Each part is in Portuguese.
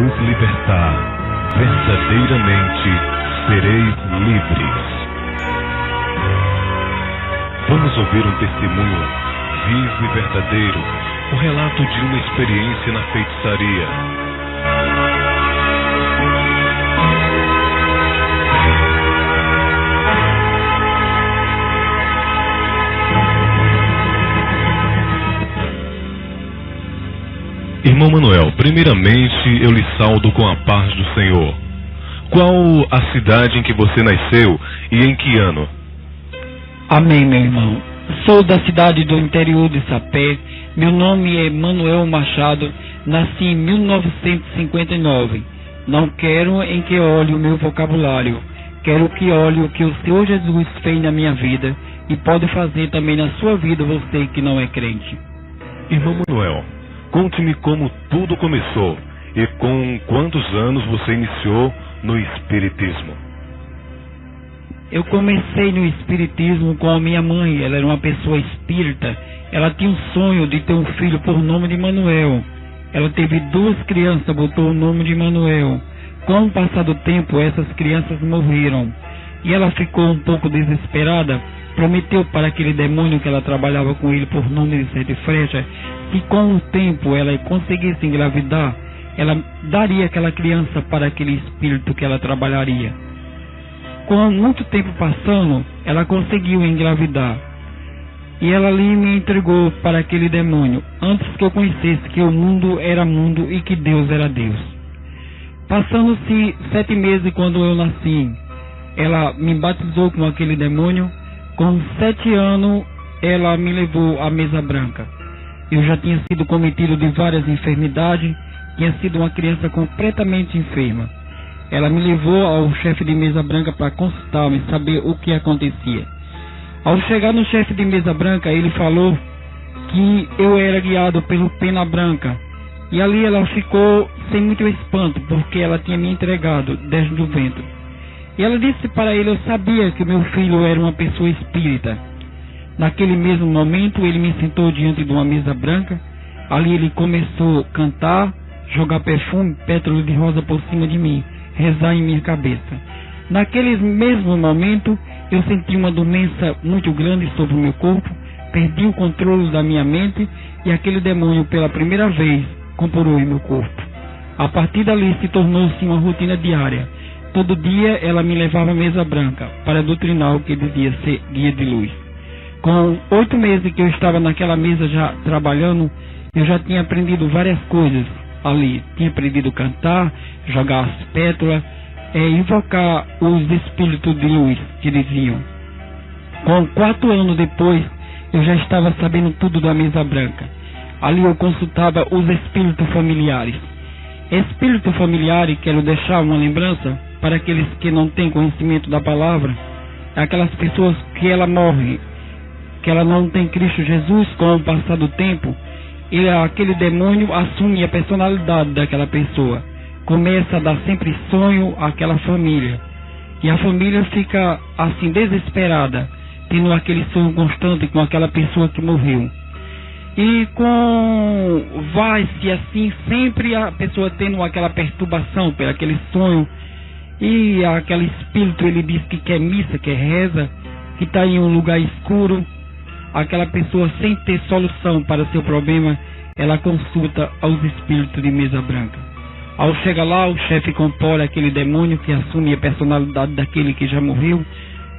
vos libertar, verdadeiramente sereis livres. Vamos ouvir um testemunho vivo e verdadeiro, o relato de uma experiência na feitiçaria. Irmão Manuel, primeiramente eu lhe saudo com a paz do Senhor. Qual a cidade em que você nasceu e em que ano? Amém, meu irmão. Sou da cidade do interior de Sapé. Meu nome é Manuel Machado. Nasci em 1959. Não quero em que olhe o meu vocabulário. Quero que olhe o que o Senhor Jesus fez na minha vida e pode fazer também na sua vida, você que não é crente. Irmão Manuel, conte-me como tudo começou e com quantos anos você iniciou no Espiritismo. Eu comecei no Espiritismo com a minha mãe. Ela era uma pessoa espírita. Ela tinha um sonho de ter um filho por nome de Manuel. Ela teve 2 crianças, botou o nome de Manuel. Com o passar do tempo, essas crianças morreram. E ela ficou um pouco desesperada. Prometeu para aquele demônio que ela trabalhava com ele por nome de 7 flechas, que com o tempo ela conseguisse engravidar, ela daria aquela criança para aquele espírito que ela trabalharia. Com muito tempo passando, ela conseguiu engravidar. E ela ali me entregou para aquele demônio, antes que eu conhecesse que o mundo era mundo e que Deus era Deus. Passando-se 7 meses quando eu nasci, ela me batizou com aquele demônio. Com 7 anos, ela me levou à mesa branca. Eu já tinha sido cometido de várias enfermidades, tinha sido uma criança completamente enferma. Ela me levou ao chefe de mesa branca para consultar-me, saber o que acontecia. Ao chegar no chefe de mesa branca, ele falou que eu era guiado pelo Pena Branca. E ali ela ficou sem muito espanto, porque ela tinha me entregado desde o ventre. E ela disse para ele, eu sabia que meu filho era uma pessoa espírita. Naquele mesmo momento, ele me sentou diante de uma mesa branca. Ali ele começou a cantar, jogar perfume, pétalas de rosa por cima de mim, rezar em minha cabeça. Naquele mesmo momento, eu senti uma doença muito grande sobre o meu corpo, perdi o controle da minha mente e aquele demônio, pela primeira vez, comprou em meu corpo. A partir dali, se tornou-se uma rotina diária. Todo dia, ela me levava à mesa branca para doutrinar o que dizia ser guia de luz. Com 8 meses que eu estava naquela mesa já trabalhando, eu já tinha aprendido várias coisas ali. Tinha aprendido a cantar, jogar as pétalas, invocar os espíritos de luz que diziam. Com 4 anos depois, eu já estava sabendo tudo da mesa branca. Ali eu consultava os espíritos familiares. Espírito familiar, quero deixar uma lembrança para aqueles que não têm conhecimento da palavra, aquelas pessoas que ela morre, que ela não tem Cristo Jesus. Com o passar do tempo, aquele demônio assume a personalidade daquela pessoa, começa a dar sempre sonho àquela família, e a família fica assim desesperada, tendo aquele sonho constante com aquela pessoa que morreu. E vai-se assim sempre a pessoa tendo aquela perturbação por aquele sonho, e aquele espírito ele diz que quer missa, quer reza, que está em um lugar escuro. Aquela pessoa, sem ter solução para seu problema, ela consulta aos espíritos de mesa branca. Ao chegar lá, o chefe compõe aquele demônio que assume a personalidade daquele que já morreu,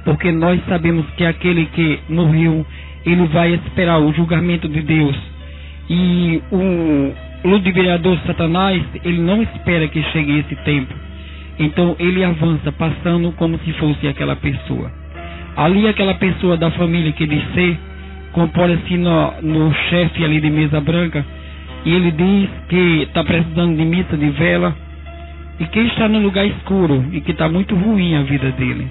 porque nós sabemos que aquele que morreu, ele vai esperar o julgamento de Deus. E o ludibriador Satanás, ele não espera que chegue esse tempo. Então ele avança, passando como se fosse aquela pessoa. Ali aquela pessoa da família que disse, compõe-se no chefe ali de mesa branca, e ele diz que está precisando de missa, de vela, e que está no lugar escuro, e que está muito ruim a vida dele.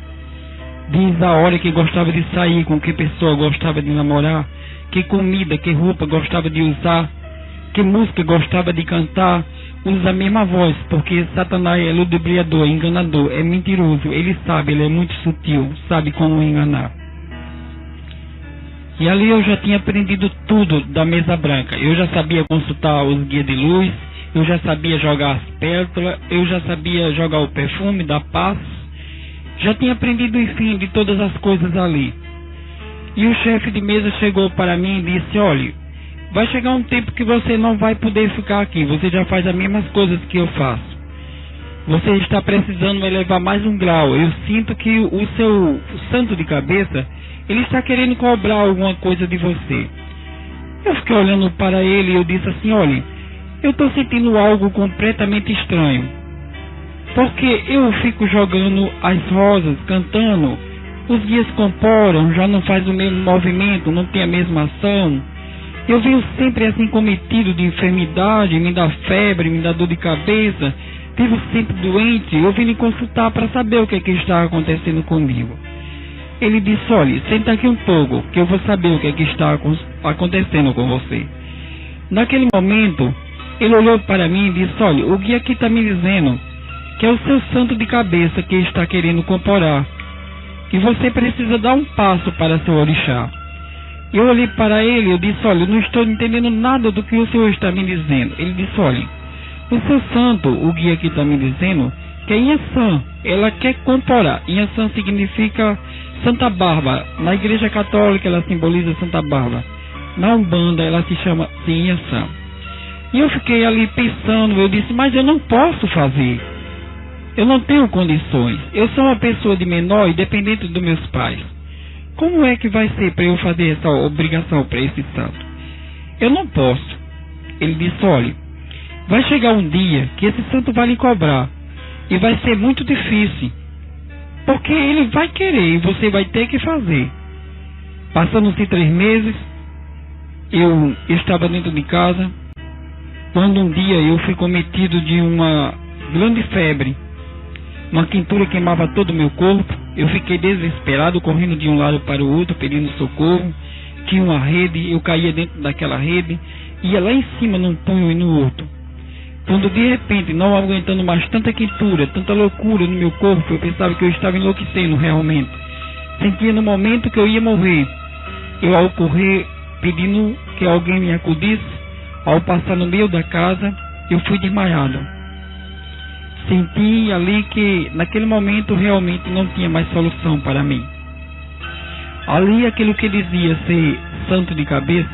Diz a hora que gostava de sair, com que pessoa gostava de namorar, que comida, que roupa gostava de usar, que música gostava de cantar. Usa a mesma voz, porque Satanás é ludibriador, é enganador, é mentiroso. Ele sabe, ele é muito sutil, sabe como enganar. E ali eu já tinha aprendido tudo da mesa branca. Eu já sabia consultar os guias de luz, eu já sabia jogar as pétalas, eu já sabia jogar o perfume da paz, já tinha aprendido, enfim, de todas as coisas ali. E o chefe de mesa chegou para mim e disse: olha, vai chegar um tempo que você não vai poder ficar aqui, você já faz as mesmas coisas que eu faço. Você está precisando elevar mais um grau. Eu sinto que o seu santo de cabeça, ele está querendo cobrar alguma coisa de você. Eu fiquei olhando para ele e eu disse assim: olha, eu estou sentindo algo completamente estranho. Porque eu fico jogando as rosas, cantando, os guias comporam, já não faz o mesmo movimento, não tem a mesma ação. Eu venho sempre assim cometido de enfermidade, me dá febre, me dá dor de cabeça, vivo sempre doente. Eu vim lhe consultar para saber o que está acontecendo comigo. Ele disse: olha, senta aqui um pouco, que eu vou saber o que está acontecendo com você. Naquele momento, ele olhou para mim e disse: olha, o guia aqui está me dizendo que é o seu santo de cabeça que está querendo corporar, e você precisa dar um passo para seu orixá. Eu olhei para ele e eu disse: olha, eu não estou entendendo nada do que o senhor está me dizendo. Ele disse: olha, o seu santo, o guia aqui está me dizendo que é Inhaçã, ela quer corporar. Inhaçã significa Santa Bárbara. Na igreja católica ela simboliza Santa Bárbara. Na Umbanda ela se chama Inhaçã. E eu fiquei ali pensando, eu disse: mas eu não posso fazer. Eu não tenho condições. Eu sou uma pessoa de menor e dependente dos meus pais. Como é que vai ser para eu fazer essa obrigação para esse santo? Eu não posso. Ele disse: olha, vai chegar um dia que esse santo vai lhe cobrar. E vai ser muito difícil. Porque ele vai querer e você vai ter que fazer. Passando-se 3 meses, eu estava dentro de casa, quando um dia eu fui cometido de uma grande febre. Uma quentura queimava todo o meu corpo. Eu fiquei desesperado, correndo de um lado para o outro, pedindo socorro. Tinha uma rede, eu caía dentro daquela rede, ia lá em cima num punho e no outro. Quando de repente, não aguentando mais tanta quentura, tanta loucura no meu corpo, eu pensava que eu estava enlouquecendo realmente. Sentia no momento que eu ia morrer. Eu, ao correr, pedindo que alguém me acudisse, ao passar no meio da casa, eu fui desmaiado. Senti ali que naquele momento realmente não tinha mais solução para mim. Ali aquilo que dizia ser santo de cabeça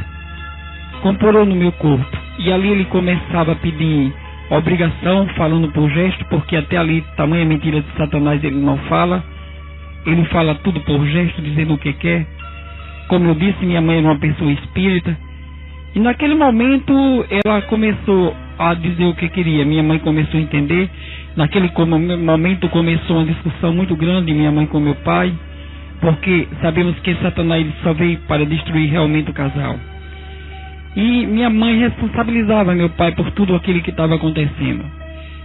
comporou no meu corpo. E ali ele começava a pedir obrigação, falando por gesto, porque até ali, tamanha mentira de Satanás, ele não fala. Ele fala tudo por gesto, dizendo o que quer. Como eu disse, minha mãe era uma pessoa espírita. E naquele momento ela começou a dizer o que queria. Minha mãe começou a entender. Naquele momento começou uma discussão muito grande, minha mãe com meu pai, porque sabemos que Satanás só veio para destruir realmente o casal. E minha mãe responsabilizava meu pai por tudo aquilo que estava acontecendo.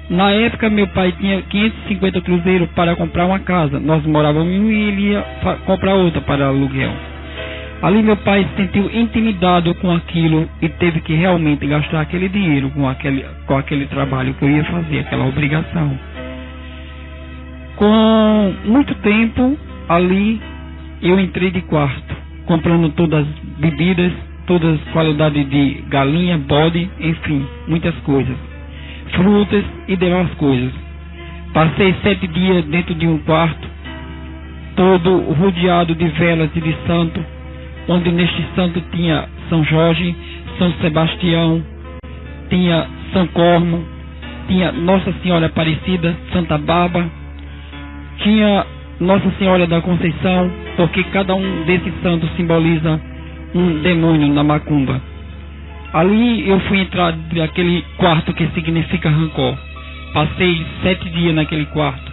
Na época meu pai tinha 550 cruzeiros para comprar uma casa. Nós morávamos em uma e ele ia comprar outra para aluguel. Ali meu pai se sentiu intimidado com aquilo e teve que realmente gastar aquele dinheiro com aquele trabalho que eu ia fazer, aquela obrigação. Com muito tempo ali eu entrei de quarto, comprando todas as bebidas, todas as qualidades de galinha, bode, enfim, muitas coisas, frutas e demais coisas. Passei 7 dias dentro de um quarto, todo rodeado de velas e de santo, onde neste santo tinha São Jorge, São Sebastião, tinha São Cormo, tinha Nossa Senhora Aparecida, Santa Bárbara, tinha Nossa Senhora da Conceição, porque cada um desses santos simboliza um demônio na macumba. Ali eu fui entrar naquele quarto que significa rancor. Passei 7 dias naquele quarto.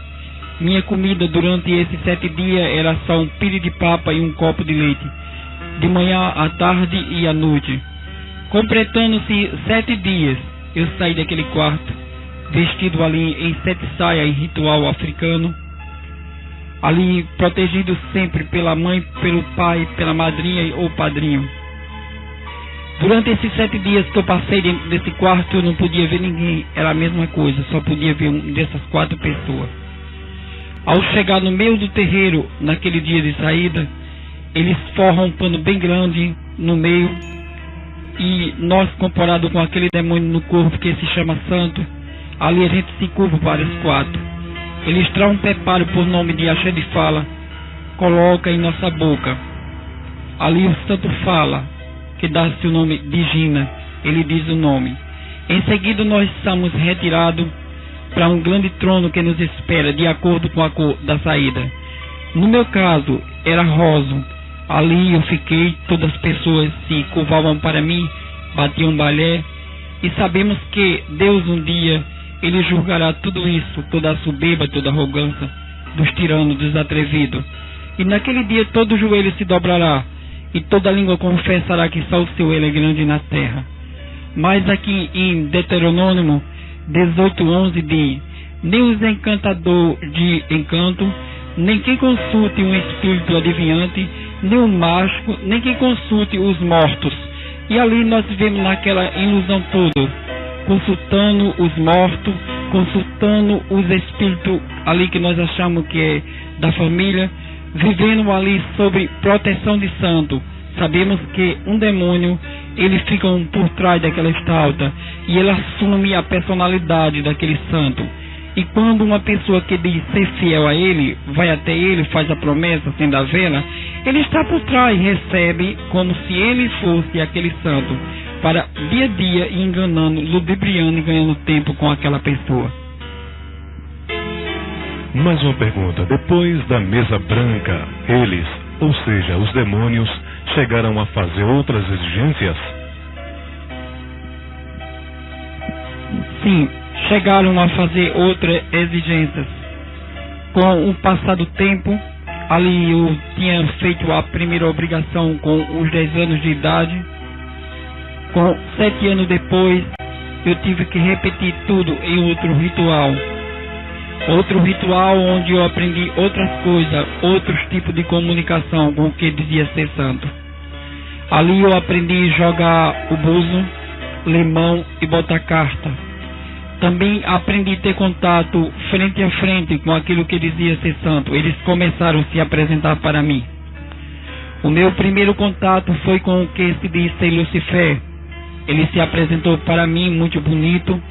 Minha comida durante esses 7 dias era só um pire de papa e um copo de leite, de manhã, à tarde e à noite. Completando-se 7 dias, eu saí daquele quarto, vestido ali em 7 saias em ritual africano, ali protegido sempre pela mãe, pelo pai, pela madrinha ou padrinho. Durante esses 7 dias que eu passei dentro desse quarto, eu não podia ver ninguém, era a mesma coisa, só podia ver um dessas 4 pessoas. Ao chegar no meio do terreiro, naquele dia de saída, eles forram um pano bem grande no meio, e nós comparado com aquele demônio no corpo que se chama santo, ali a gente se curva para os quatro. Ele extrai um preparo por nome de Axé de Fala, coloca em nossa boca. Ali o santo fala, que dá-se o nome de Gina, ele diz o nome. Em seguida nós somos retirados para um grande trono que nos espera, de acordo com a cor da saída. No meu caso, era rosa. Ali eu fiquei, todas as pessoas se curvavam para mim, batiam balé, e sabemos que Deus um dia, Ele julgará tudo isso, toda a soberba, toda a arrogância dos tiranos, dos atrevidos. E naquele dia todo joelho se dobrará, e toda língua confessará que só o Senhor Ele é grande na terra. Mas aqui em Deuteronômio 18:11 diz: nem os encantadores de encanto, nem quem consulte um espírito adivinhante, nem um mágico, nem quem consulte os mortos. E ali nós vivemos naquela ilusão toda, consultando os mortos, consultando os espíritos ali que nós achamos que é da família, vivendo ali sobre proteção de santo. Sabemos que um demônio, ele fica por trás daquela estalta e ele assume a personalidade daquele santo. E quando uma pessoa que diz ser fiel a ele, vai até ele, faz a promessa, acende a vela, ele está por trás, recebe como se ele fosse aquele santo, para dia a dia ir enganando, ludibriando e ganhando tempo com aquela pessoa. Mais uma pergunta. Depois da mesa branca, eles, ou seja, os demônios, chegaram a fazer outras exigências? Sim, chegaram a fazer outras exigências. Com o passar do tempo, ali eu tinha feito a primeira obrigação com os 10 anos de idade. Com 7 anos depois, eu tive que repetir tudo em outro ritual. Outro ritual onde eu aprendi outras coisas, outros tipos de comunicação com o que dizia ser santo. Ali eu aprendi a jogar o buzo, limão e botar carta. Também aprendi a ter contato frente a frente com aquilo que dizia ser santo. Eles começaram a se apresentar para mim. O meu primeiro contato foi com o que se diz ser Lucifer. Ele se apresentou para mim muito bonito.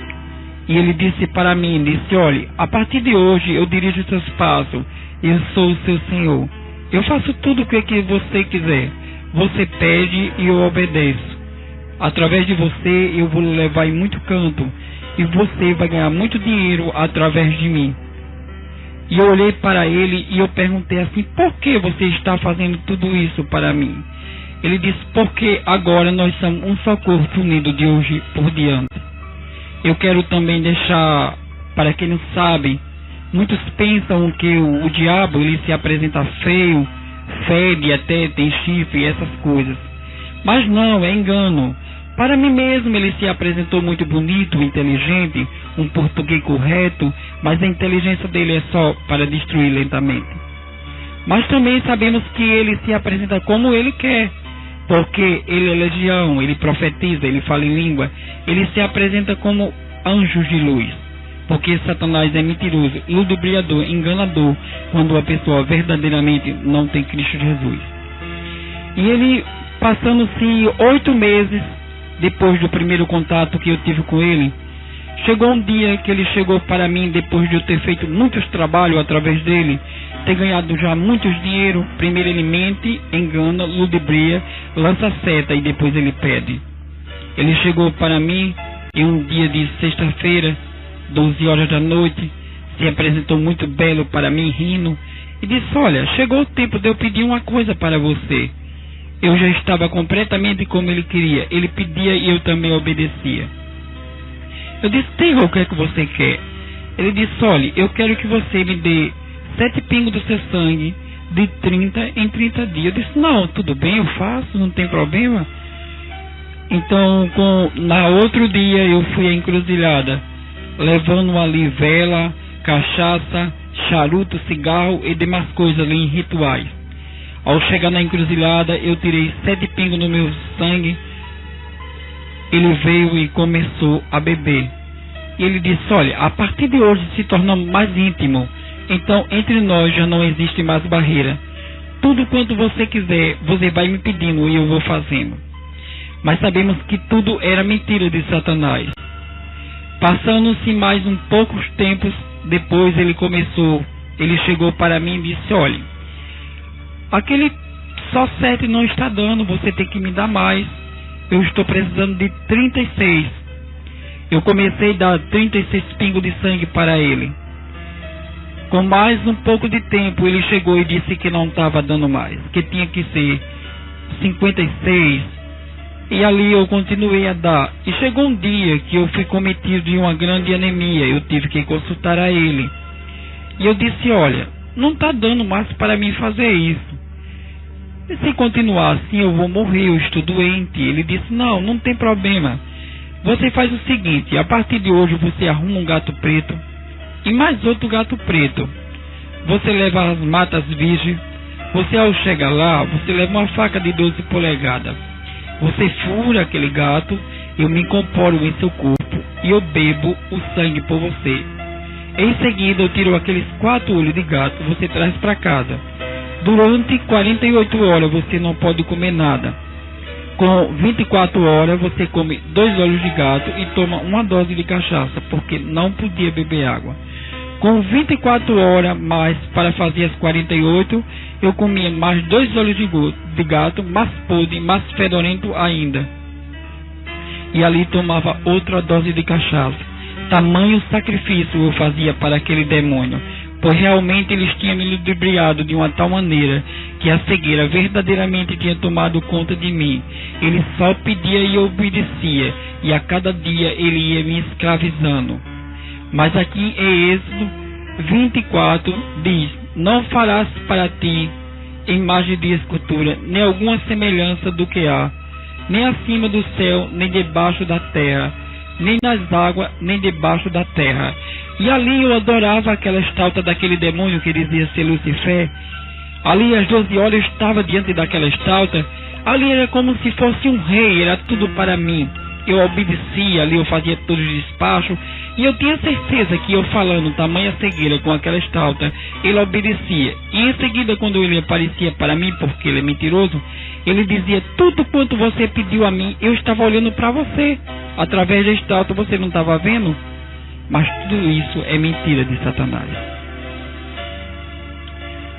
E ele disse para mim, disse: olha, a partir de hoje eu dirijo os seus passos, eu sou o seu Senhor. Eu faço tudo o que você quiser. Você pede e eu obedeço. Através de você eu vou levar em muito canto. E você vai ganhar muito dinheiro através de mim. E eu olhei para ele e eu perguntei assim: por que você está fazendo tudo isso para mim? Ele disse: porque agora nós somos um só corpo unido de hoje por diante. Eu quero também deixar, para quem não sabe, muitos pensam que o diabo ele se apresenta feio, fede, até tem chifre, essas coisas. Mas não, é engano. Para mim mesmo ele se apresentou muito bonito, inteligente, um português correto, mas a inteligência dele é só para destruir lentamente. Mas também sabemos que ele se apresenta como ele quer, porque ele é legião, ele profetiza, ele fala em língua, ele se apresenta como anjos de luz, porque Satanás é mentiroso, ludibriador, enganador, quando a pessoa verdadeiramente não tem Cristo Jesus. E ele, passando-se 8 meses, depois do primeiro contato que eu tive com ele, chegou um dia que ele chegou para mim, depois de eu ter feito muitos trabalhos através dele, ter ganhado já muitos dinheiro. Primeiro ele mente, engana, ludibria, lança seta e depois ele pede. Ele chegou para mim em um dia de sexta-feira, 12 horas da noite, se apresentou muito belo para mim, rindo, e disse: olha, chegou o tempo de eu pedir uma coisa para você. Eu já estava completamente como ele queria. Ele pedia e eu também obedecia. Eu disse: diga o que é que você quer. Ele disse: olha, eu quero que você me dê 7 pingos do seu sangue de 30 em 30 dias. Eu disse: não, tudo bem, eu faço, não tem problema. Então, na outro dia eu fui à encruzilhada, levando ali vela, cachaça, charuto, cigarro e demais coisas ali em rituais. Ao chegar na encruzilhada, eu tirei 7 pingos no meu sangue. Ele veio e começou a beber. E ele disse: olha, a partir de hoje se tornamos mais íntimos. Então, entre nós já não existe mais barreira. Tudo quanto você quiser, você vai me pedindo e eu vou fazendo. mas sabemos que tudo era mentira de Satanás. Passando-se mais um poucos tempos depois, ele chegou para mim e disse: olhe, aquele só 7 não está dando, você tem que me dar mais, eu estou precisando de 36. Eu comecei a dar 36 pingos de sangue para ele. Com mais um pouco de tempo, ele chegou e disse que não estava dando mais, que tinha que ser 56. E ali eu continuei a dar. E chegou um dia que eu fui cometido de uma grande anemia. Eu tive que consultar a ele. E eu disse: olha, não está dando mais para mim fazer isso. E se continuar assim eu vou morrer, eu estou doente. Ele disse: não tem problema. Você faz o seguinte, a partir de hoje você arruma um gato preto e mais outro gato preto. Você leva as matas virgens. Você, ao chegar lá, você leva uma faca de 12 polegadas. Você fura aquele gato, eu me incorporo em seu corpo e eu bebo o sangue por você. Em seguida eu tiro aqueles 4 olhos de gato, você traz para casa. Durante 48 horas você não pode comer nada. Com 24 horas você come 2 olhos de gato e toma uma dose de cachaça, porque não podia beber água. Com 24 horas mais para fazer as 48, eu comia mais 2 olhos de gato, mais podre, mais fedorento ainda. E ali tomava outra dose de cachaça. Tamanho sacrifício eu fazia para aquele demônio, pois realmente eles tinham me ludibriado de uma tal maneira que a cegueira verdadeiramente tinha tomado conta de mim. Ele só pedia e obedecia, e a cada dia ele ia me escravizando. Mas aqui em Êxodo 24 diz: não farás para ti imagem de escultura, nem alguma semelhança do que há, nem acima do céu, nem debaixo da terra, nem nas águas, nem debaixo da terra. E ali eu adorava aquela estátua daquele demônio que dizia ser Lucifer. Ali às 12 horas eu estava diante daquela estátua. Ali era como se fosse um rei, era tudo para mim. Eu obedecia, ali eu fazia todos os despachos. E eu tinha certeza que eu falando tamanha cegueira com aquela estátua, ele obedecia. E em seguida, quando ele aparecia para mim, porque ele é mentiroso, ele dizia: tudo quanto você pediu a mim, eu estava olhando para você. Através da estátua você não estava vendo? Mas tudo isso é mentira de Satanás.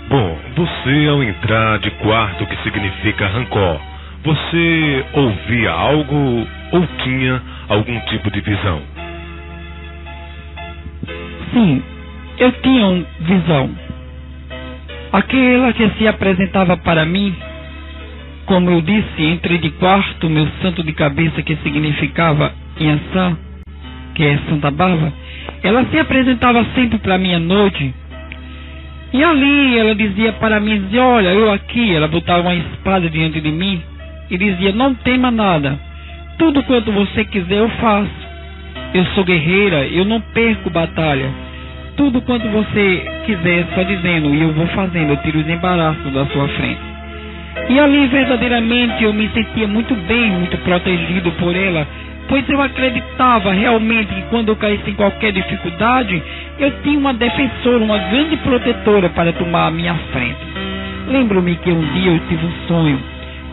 Bom, você ao entrar de quarto, que significa rancor, você ouvia algo ou tinha algum tipo de visão? Sim, eu tinha uma visão. Aquela que se apresentava para mim, como eu disse, entrei de quarto, meu santo de cabeça, que significava Iansã, que é Santa Bárbara, ela se apresentava sempre para mim à noite. E ali ela dizia para mim: olha, eu aqui. Ela botava uma espada diante de mim e dizia: não tema nada, tudo quanto você quiser eu faço. Eu sou guerreira, eu não perco batalha. Tudo quanto você quiser, só dizendo, e eu vou fazendo, eu tiro os embaraços da sua frente. E ali verdadeiramente eu me sentia muito bem, muito protegido por ela, pois eu acreditava realmente que quando eu caísse em qualquer dificuldade, eu tinha uma defensora, uma grande protetora para tomar a minha frente. Lembro-me que um dia eu tive um sonho.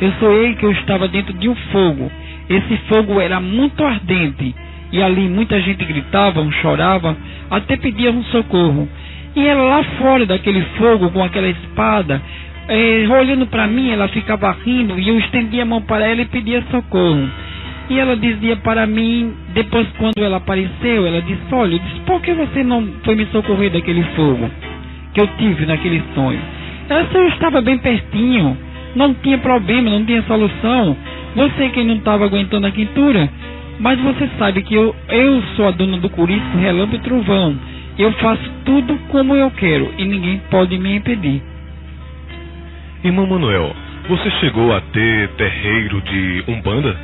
Eu sonhei que eu estava dentro de um fogo. Esse fogo era muito ardente. E ali muita gente gritava, chorava, até pediam socorro. E ela lá fora daquele fogo, com aquela espada, olhando para mim, ela ficava rindo, e eu estendia a mão para ela e pedia socorro. E ela dizia para mim, depois quando ela apareceu, ela disse: olha, por que você não foi me socorrer daquele fogo que eu tive naquele sonho? Eu estava bem pertinho, não tinha problema, não tinha solução. Você que não estava aguentando a quentura. Mas você sabe que eu sou a dona do corisco, relâmpago e trovão. Eu faço tudo como eu quero e ninguém pode me impedir. Irmão Manuel, você chegou a ter terreiro de Umbanda?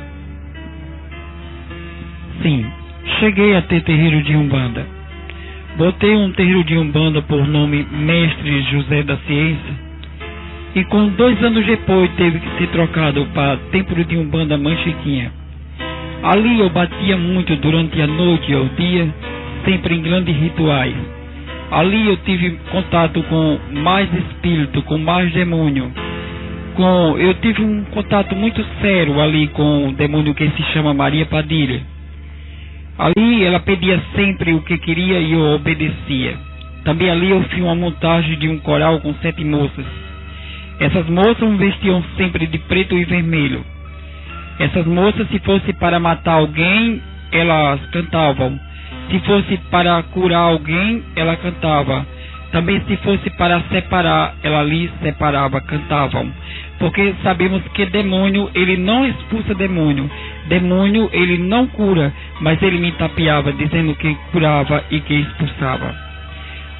Sim, cheguei a ter terreiro de Umbanda. Botei um terreiro de Umbanda por nome Mestre José da Ciência. E com 2 anos depois teve que ser trocado para Templo de Umbanda Mãe Chiquinha. Ali eu batia muito durante a noite e o dia, sempre em grandes rituais. Ali eu tive contato com mais espírito, com mais demônio. Eu tive um contato muito sério ali com o demônio que se chama Maria Padilha. Ali ela pedia sempre o que queria e eu obedecia. Também ali eu fiz uma montagem de um coral com 7 moças. Essas moças vestiam sempre de preto e vermelho. Essas moças, se fosse para matar alguém, elas cantavam. Se fosse para curar alguém, ela cantava. Também se fosse para separar, ela ali separava, cantavam. Porque sabemos que demônio, ele não expulsa demônio. Demônio, ele não cura, mas ele me tapeava, dizendo que curava e que expulsava.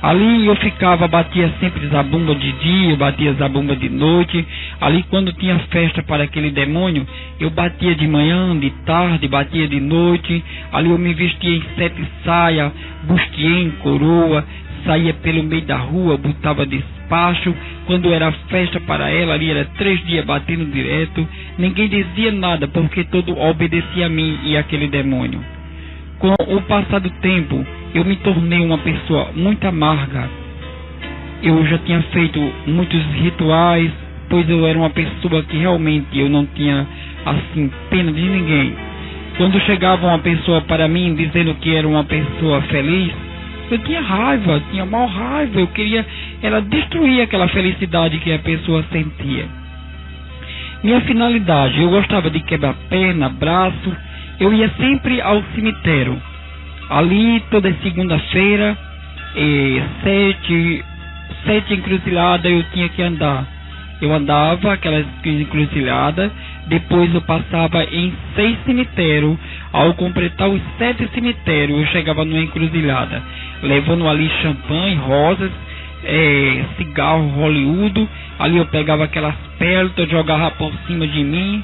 Ali eu ficava, batia sempre zabumba de dia, batia zabumba de noite. Ali quando tinha festa para aquele demônio, eu batia de manhã, de tarde, batia de noite. Ali eu me vestia em 7 saias, bustiem, coroa, saía pelo meio da rua, botava despacho. Quando era festa para ela, ali era 3 dias batendo direto. Ninguém dizia nada, porque todo obedecia a mim e aquele demônio. Com o passar do tempo, eu me tornei uma pessoa muito amarga. Eu já tinha feito muitos rituais, pois eu era uma pessoa que realmente eu não tinha assim pena de ninguém. Quando chegava uma pessoa para mim dizendo que era uma pessoa feliz, eu tinha raiva, tinha mal raiva. Eu queria ela destruir aquela felicidade que a pessoa sentia. Minha finalidade, eu gostava de quebrar perna, braço. Eu ia sempre ao cemitério. Ali toda segunda-feira, 7 encruzilhadas eu tinha que andar. Eu andava aquelas encruzilhadas, depois eu passava em 6 cemitérios. Ao completar os 7 cemitérios, eu chegava numa encruzilhada, levando ali champanhe, rosas, cigarro Hollywood. Ali eu pegava aquelas pérolas, jogava por cima de mim,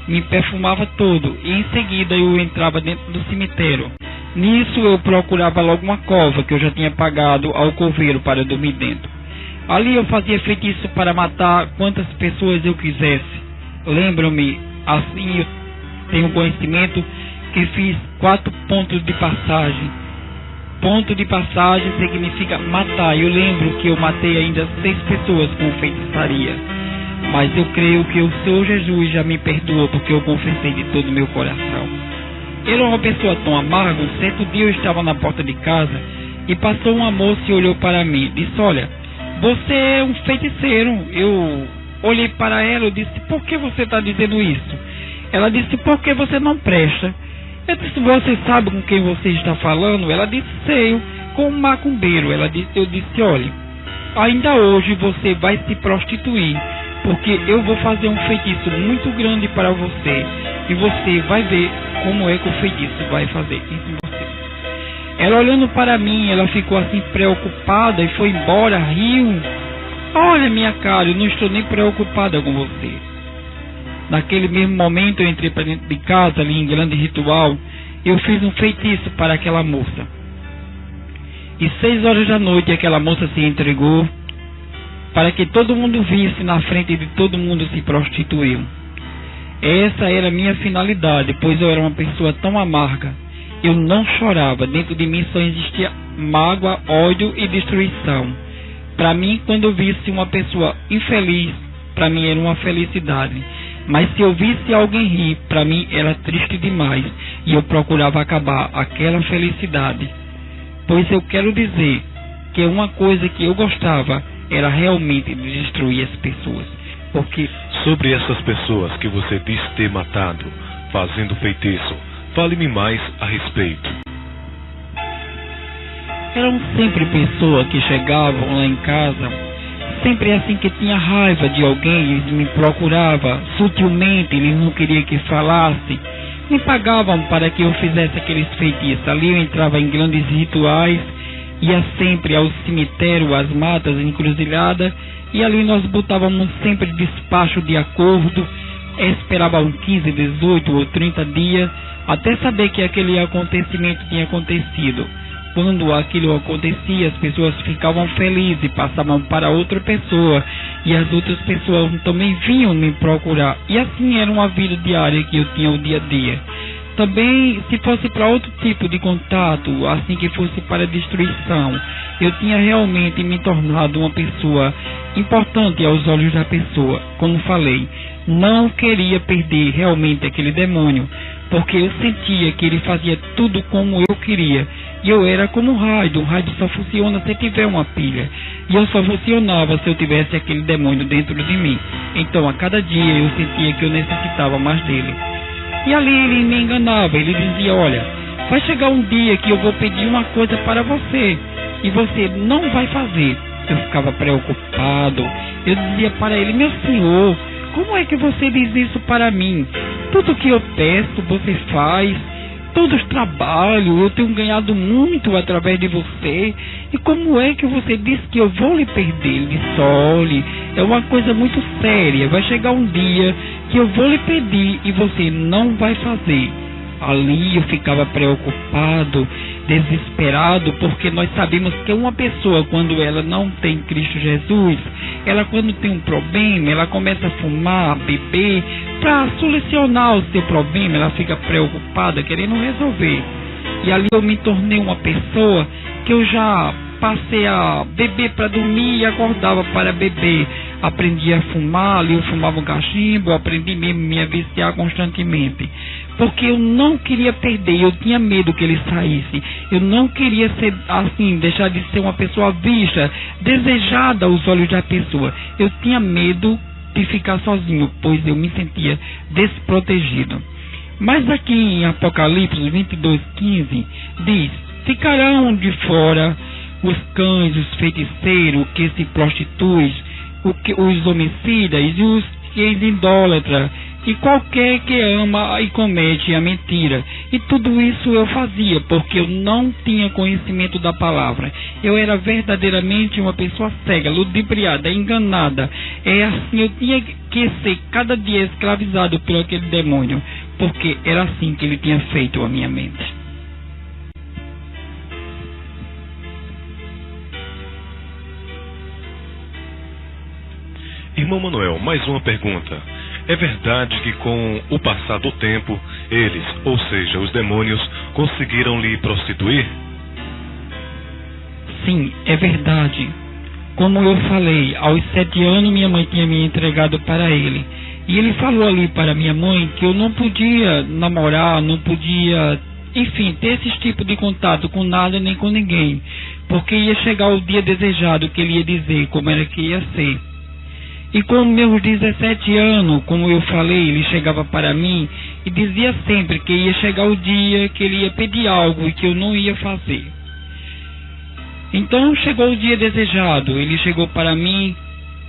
me perfumava todo, e em seguida eu entrava dentro do cemitério. Nisso eu procurava logo uma cova que eu já tinha pagado ao coveiro para dormir dentro. Ali eu fazia feitiço para matar quantas pessoas eu quisesse. Lembro-me, assim eu tenho conhecimento que fiz 4 pontos de passagem. Ponto de passagem significa matar. Eu lembro que eu matei ainda 6 pessoas com feitiçaria. Mas eu creio que o Senhor Jesus já me perdoou, porque eu confessei de todo o meu coração. Ele era uma pessoa tão amarga. Um certo dia eu estava na porta de casa e passou uma moça e olhou para mim e disse: olha, você é um feiticeiro. Eu olhei para ela e disse: por que você está dizendo isso? Ela disse: porque você não presta. Eu disse: você sabe com quem você está falando? Ela disse: sei, com um macumbeiro. Eu disse: olha, ainda hoje você vai se prostituir, porque eu vou fazer um feitiço muito grande para você, e você vai ver como é que o feitiço vai fazer isso em você. Ela olhando para mim, ela ficou assim preocupada e foi embora, riu. Olha minha cara, eu não estou nem preocupada com você. Naquele mesmo momento eu entrei para dentro de casa, ali em grande ritual. Eu fiz um feitiço para aquela moça. E 6 horas da noite aquela moça se entregou, para que todo mundo visse na frente de todo mundo se prostituiu. Essa era a minha finalidade, pois eu era uma pessoa tão amarga. Eu não chorava, dentro de mim só existia mágoa, ódio e destruição. Para mim, quando eu visse uma pessoa infeliz, para mim era uma felicidade. Mas se eu visse alguém rir, para mim era triste demais, e eu procurava acabar aquela felicidade. Pois eu quero dizer que uma coisa que eu gostava era realmente de destruir as pessoas. Porque sobre essas pessoas que você diz ter matado, fazendo feitiço, fale-me mais a respeito. Eram sempre pessoas que chegavam lá em casa, sempre assim que tinha raiva de alguém, eles me procuravam sutilmente, eles não queriam que falasse, me pagavam para que eu fizesse aqueles feitiços. Ali eu entrava em grandes rituais, ia sempre ao cemitério, às matas, encruzilhada, e ali nós botávamos sempre despacho de acordo, esperávamos 15, 18 ou 30 dias, até saber que aquele acontecimento tinha acontecido. Quando aquilo acontecia, as pessoas ficavam felizes e passavam para outra pessoa, e as outras pessoas também vinham me procurar, e assim era uma vida diária que eu tinha o dia a dia. Também, se fosse para outro tipo de contato, assim que fosse para destruição, eu tinha realmente me tornado uma pessoa importante aos olhos da pessoa. Como falei, não queria perder realmente aquele demônio, porque eu sentia que ele fazia tudo como eu queria. E eu era como um rádio só funciona se tiver uma pilha. E eu só funcionava se eu tivesse aquele demônio dentro de mim. Então a cada dia eu sentia que eu necessitava mais dele. E ali ele me enganava, ele dizia: olha, vai chegar um dia que eu vou pedir uma coisa para você e você não vai fazer. Eu ficava preocupado, eu dizia para ele: meu senhor, como é que você diz isso para mim? Tudo que eu peço você faz, todos os trabalhos, eu tenho ganhado muito através de você, e como é que você diz que eu vou lhe perder? Ele disse: olhe, é uma coisa muito séria, vai chegar um dia que eu vou lhe pedir e você não vai fazer. Ali eu ficava preocupado, desesperado, porque nós sabemos que uma pessoa, quando ela não tem Cristo Jesus, ela, quando tem um problema, ela começa a fumar, a beber, para solucionar o seu problema, ela fica preocupada, querendo resolver. E ali eu me tornei uma pessoa que eu já passei a beber para dormir e acordava para beber. Aprendi a fumar, ali eu fumava um cachimbo, aprendi mesmo a me viciar constantemente. Porque eu não queria perder, eu tinha medo que ele saísse. Eu não queria ser assim, deixar de ser uma pessoa vista, desejada aos olhos da pessoa. Eu tinha medo de ficar sozinho, pois eu me sentia desprotegido. Mas aqui em Apocalipse 22:15 diz: ficarão de fora os cães, os feiticeiros, que se prostituem, os homicidas e os idólatras, e qualquer que ama e comete a mentira. E tudo isso eu fazia porque eu não tinha conhecimento da palavra. Eu era verdadeiramente uma pessoa cega, ludibriada, enganada. É assim, eu tinha que ser cada dia escravizado por aquele demônio, porque era assim que ele tinha feito a minha mente. Irmão Manuel, mais uma pergunta. É verdade que com o passar do tempo, eles, ou seja, os demônios, conseguiram lhe prostituir? Sim, é verdade. Como eu falei, aos 7 anos minha mãe tinha me entregado para ele. E ele falou ali para minha mãe que eu não podia namorar, não podia, enfim, ter esse tipo de contato com nada nem com ninguém. Porque ia chegar o dia desejado que ele ia dizer como era que ia ser. E com meus 17 anos, como eu falei, ele chegava para mim e dizia sempre que ia chegar o dia que ele ia pedir algo e que eu não ia fazer. Então chegou o dia desejado, ele chegou para mim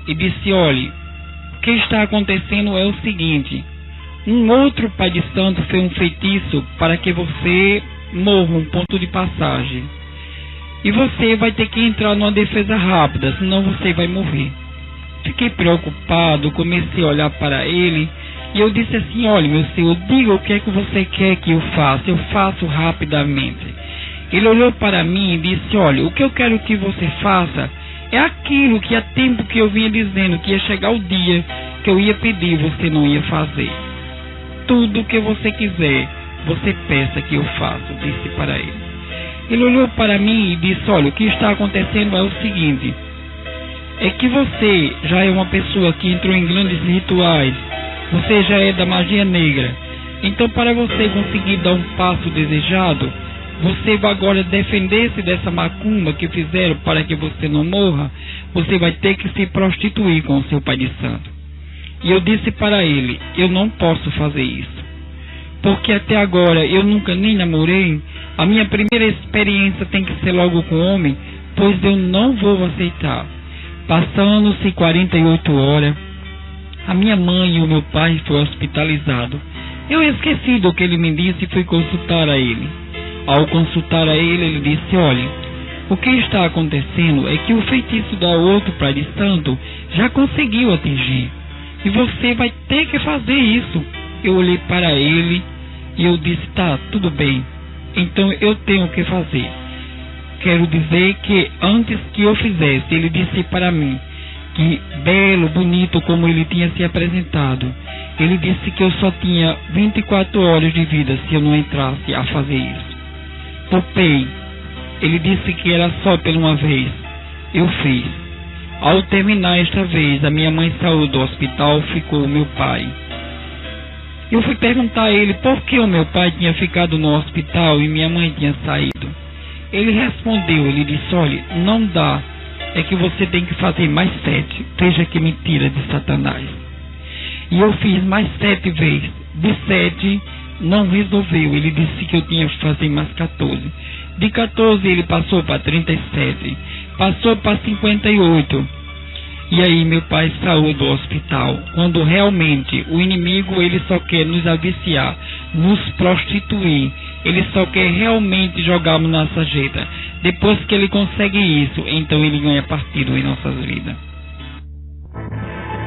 e disse: olhe, o que está acontecendo é o seguinte: um outro pai de santo fez um feitiço para que você morra, um ponto de passagem. E você vai ter que entrar numa defesa rápida, senão você vai morrer. Fiquei preocupado, comecei a olhar para ele e eu disse assim: olha, meu senhor, diga o que é que você quer que eu faça, eu faço rapidamente. Ele olhou para mim e disse: olha, o que eu quero que você faça é aquilo que há tempo que eu vinha dizendo, que ia chegar o dia que eu ia pedir, você não ia fazer. Tudo o que você quiser, você peça que eu faço, disse para ele. Ele olhou para mim e disse: olha, o que está acontecendo é o seguinte: é que você já é uma pessoa que entrou em grandes rituais, você já é da magia negra. Então, para você conseguir dar um passo desejado, você vai agora defender-se dessa macumba que fizeram para que você não morra. Você vai ter que se prostituir com o seu pai de santo. E eu disse para ele: eu não posso fazer isso, porque até agora eu nunca nem namorei. A minha primeira experiência tem que ser logo com homem, pois eu não vou aceitar. Passando-se 48 horas, a minha mãe e o meu pai foram hospitalizados. Eu esqueci do que ele me disse e fui consultar a ele. Ao consultar a ele, ele disse: olha, o que está acontecendo é que o feitiço da outro pai de santo já conseguiu atingir, e você vai ter que fazer isso. Eu olhei para ele e eu disse: tá, tudo bem, então eu tenho que fazer. Quero dizer que antes que eu fizesse, ele disse para mim que, belo, bonito como ele tinha se apresentado, ele disse que eu só tinha 24 horas de vida se eu não entrasse a fazer isso. Topei. Ele disse que era só por uma vez. Eu fiz. Ao terminar esta vez, a minha mãe saiu do hospital, ficou o meu pai. Eu fui perguntar a ele por que o meu pai tinha ficado no hospital e minha mãe tinha saído. Ele respondeu, ele disse, olha, não dá, é que você tem que fazer mais 7. Veja que mentira de Satanás. E eu fiz mais 7 vezes. De 7 não resolveu, ele disse que eu tinha que fazer mais 14. De 14 ele passou para 37, passou para 58. E aí meu pai saiu do hospital, quando realmente o inimigo ele só quer nos aviciar, nos prostituir, ele só quer realmente jogarmos na sarjeta. Depois que ele consegue isso, então ele ganha partido em nossas vidas.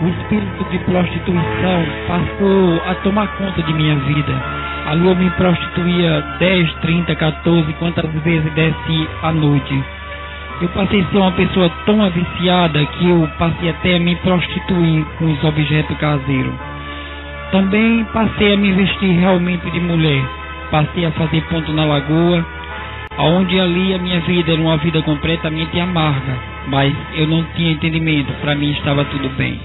O espírito de prostituição passou a tomar conta de minha vida. Ali eu me prostituía 10, 30, 14, quantas vezes desce à noite. Eu passei a ser uma pessoa tão viciada que eu passei até a me prostituir com os objetos caseiros. Também passei a me vestir realmente de mulher. Passei a fazer ponto na lagoa, onde ali a minha vida era uma vida completamente amarga. Mas eu não tinha entendimento, para mim estava tudo bem.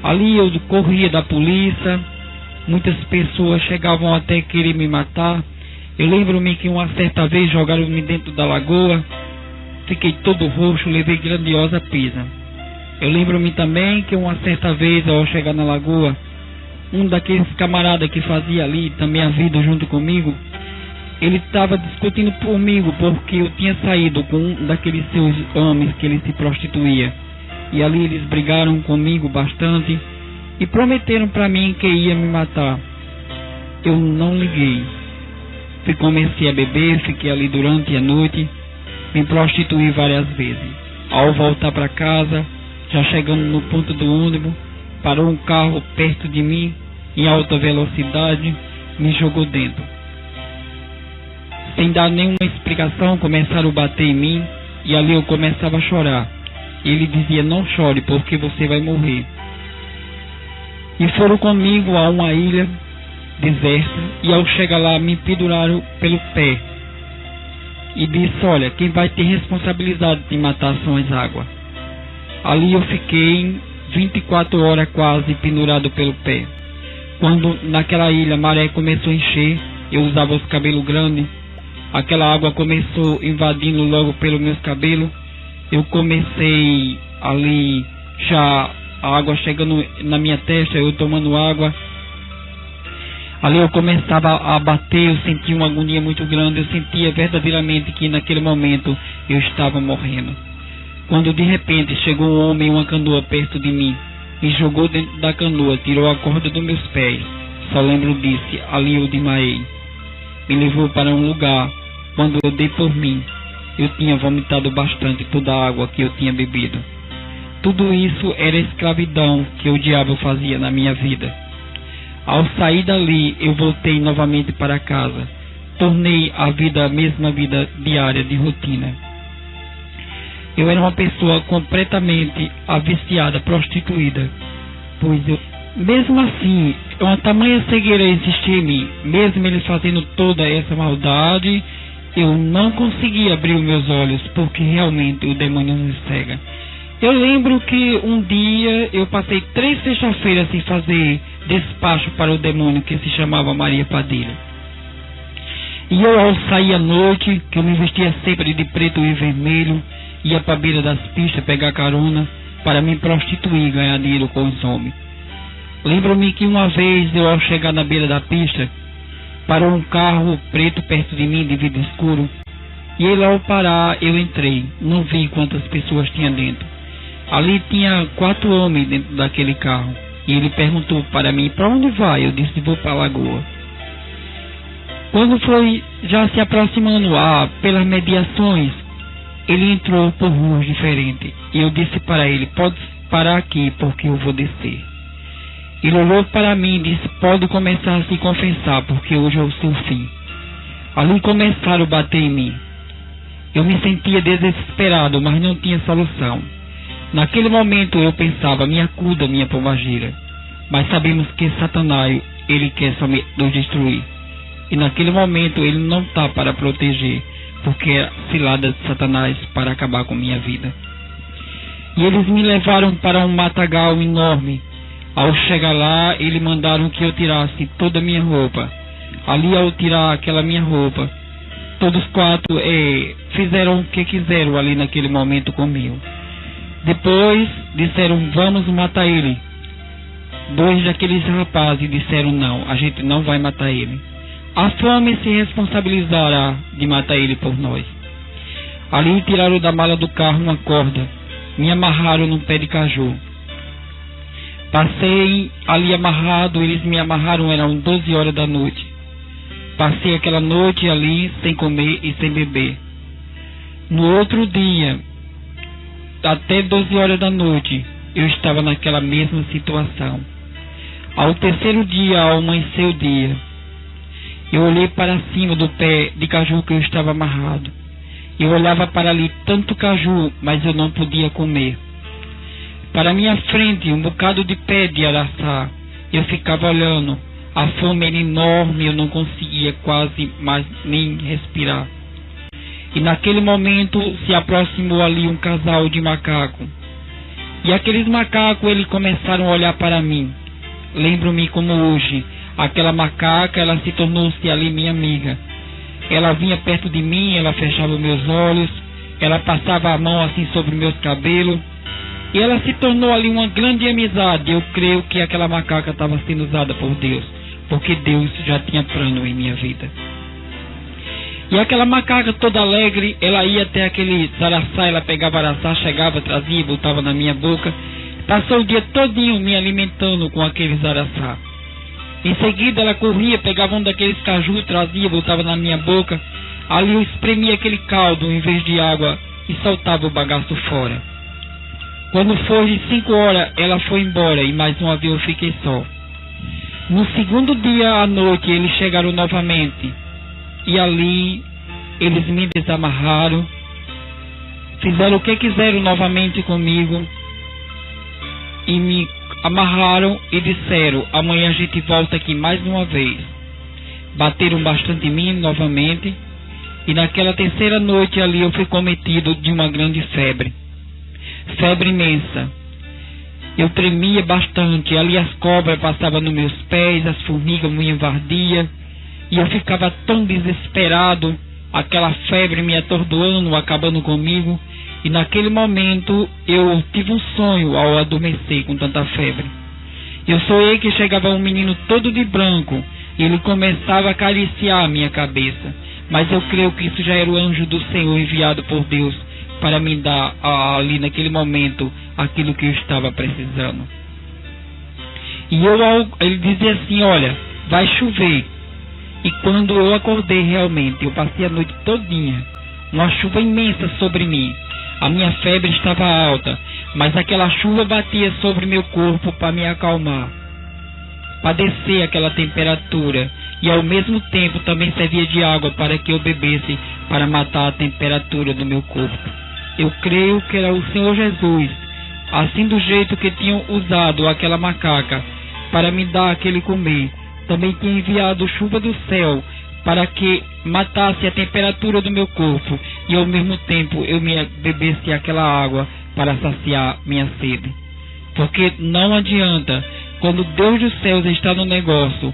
Ali eu corria da polícia, muitas pessoas chegavam até querer me matar. Eu lembro-me que uma certa vez jogaram-me dentro da lagoa. Fiquei todo roxo, levei grandiosa pisa. Eu lembro-me também que uma certa vez, ao chegar na lagoa, um daqueles camaradas que fazia ali também a vida junto comigo, ele estava discutindo comigo porque eu tinha saído com um daqueles seus homens que ele se prostituía. E ali eles brigaram comigo bastante e prometeram para mim que ia me matar. Eu não liguei. Comecei a beber, fiquei ali durante a noite. Me prostituí várias vezes. Ao voltar para casa, já chegando no ponto do ônibus, parou um carro perto de mim, em alta velocidade, me jogou dentro. Sem dar nenhuma explicação, começaram a bater em mim, e ali eu começava a chorar. Ele dizia, não chore, porque você vai morrer. E foram comigo a uma ilha deserta, e ao chegar lá, me penduraram pelo pé. E disse, olha, quem vai ter responsabilidade de matar são as águas. Ali eu fiquei 24 horas quase pendurado pelo pé. Quando naquela ilha a maré começou a encher, eu usava os cabelos grandes, aquela água começou invadindo logo pelos meus cabelos. Eu comecei ali, já a água chegando na minha testa, eu tomando água. Ali eu começava a bater, eu sentia uma agonia muito grande, eu sentia verdadeiramente que naquele momento eu estava morrendo. Quando de repente chegou um homem em uma canoa perto de mim, me jogou dentro da canoa, tirou a corda dos meus pés, só lembro disso, ali eu desmaiei. Me levou para um lugar, quando eu dei por mim, eu tinha vomitado bastante toda a água que eu tinha bebido. Tudo isso era escravidão que o diabo fazia na minha vida. Ao sair dali, eu voltei novamente para casa. Tornei a vida a mesma vida diária de rotina. Eu era uma pessoa completamente viciada, prostituída. Pois eu, mesmo assim, uma tamanha cegueira existia em mim. Mesmo ele fazendo toda essa maldade, eu não conseguia abrir os meus olhos, porque realmente o demônio nos cega. Eu lembro que um dia eu passei 3 sextas-feiras sem fazer despacho para o demônio que se chamava Maria Padilha. E eu, ao sair à noite, que eu me vestia sempre de preto e vermelho, ia para a beira das pistas pegar carona para me prostituir e ganhar dinheiro com os homens. Lembro-me que uma vez eu, ao chegar na beira da pista, parou um carro preto perto de mim de vidro escuro. E ele, ao parar, eu entrei. Não vi quantas pessoas tinha dentro. Ali tinha 4 homens dentro daquele carro. E ele perguntou para mim, para onde vai? Eu disse, vou para a lagoa. Quando foi já se aproximando pelas mediações, ele entrou por ruas diferentes. E eu disse para ele, pode parar aqui porque eu vou descer. Ele olhou para mim e disse, pode começar a se confessar porque hoje é o seu fim. Ali começaram a bater em mim. Eu me sentia desesperado, mas não tinha solução. Naquele momento eu pensava, me acuda, minha pombagira. Mas sabemos que Satanás, ele quer somente nos destruir. E naquele momento ele não está para proteger, porque é cilada de Satanás para acabar com minha vida. E eles me levaram para um matagal enorme. Ao chegar lá, eles mandaram que eu tirasse toda a minha roupa. Ali, ao tirar aquela minha roupa, todos quatro fizeram o que quiseram ali naquele momento comigo. Depois disseram, vamos matar ele. Dois daqueles rapazes disseram, não, a gente não vai matar ele. A fome se responsabilizará de matar ele por nós. Ali tiraram da mala do carro uma corda, me amarraram num pé de caju. Passei ali amarrado, eles me amarraram, eram 12 horas da noite. Passei aquela noite ali sem comer e sem beber. No outro dia, até 12 horas da noite, eu estava naquela mesma situação. Ao terceiro dia, ao amanhecer o dia, eu olhei para cima do pé de caju que eu estava amarrado. Eu olhava para ali tanto caju, mas eu não podia comer. Para minha frente, um bocado de pé de araçá. Eu ficava olhando. A fome era enorme, eu não conseguia quase mais nem respirar. E naquele momento se aproximou ali um casal de macacos. E aqueles macacos, eles começaram a olhar para mim. Lembro-me como hoje. Aquela macaca, ela se tornou-se ali minha amiga. Ela vinha perto de mim, ela fechava meus olhos, ela passava a mão assim sobre meus cabelos. E ela se tornou ali uma grande amizade. Eu creio que aquela macaca estava sendo usada por Deus, porque Deus já tinha plano em minha vida. E aquela macaca toda alegre, ela ia até aquele araçá, ela pegava araçá, chegava, trazia, botava na minha boca. Passou o dia todinho me alimentando com aqueles araçá. Em seguida ela corria, pegava um daqueles caju, trazia, botava na minha boca. Ali eu espremia aquele caldo em vez de água e soltava o bagaço fora. Quando foi de 5 horas, ela foi embora e mais uma vez eu fiquei só. No segundo dia à noite, eles chegaram novamente. E ali, eles me desamarraram. Fizeram o que quiseram novamente comigo. E me amarraram e disseram, amanhã a gente volta aqui mais uma vez. Bateram bastante em mim novamente. E naquela terceira noite ali, eu fui cometido de uma grande febre. Febre imensa. Eu tremia bastante. Ali as cobras passavam nos meus pés, as formigas me invardiam. E eu ficava tão desesperado, aquela febre me atordoando, acabando comigo. E naquele momento eu tive um sonho ao adormecer com tanta febre. Eu sonhei que chegava um menino todo de branco e ele começava a acariciar a minha cabeça. Mas eu creio que isso já era o anjo do Senhor enviado por Deus para me dar ali naquele momento aquilo que eu estava precisando. E ele dizia assim, olha, vai chover. E quando eu acordei realmente, eu passei a noite todinha, uma chuva imensa sobre mim. A minha febre estava alta, mas aquela chuva batia sobre meu corpo para me acalmar, para descer aquela temperatura. E ao mesmo tempo também servia de água para que eu bebesse, para matar a temperatura do meu corpo. Eu creio que era o Senhor Jesus, assim do jeito que tinham usado aquela macaca para me dar aquele comer. Também tinha enviado chuva do céu para que matasse a temperatura do meu corpo e ao mesmo tempo eu me bebesse aquela água para saciar minha sede. Porque não adianta, quando Deus dos céus está no negócio,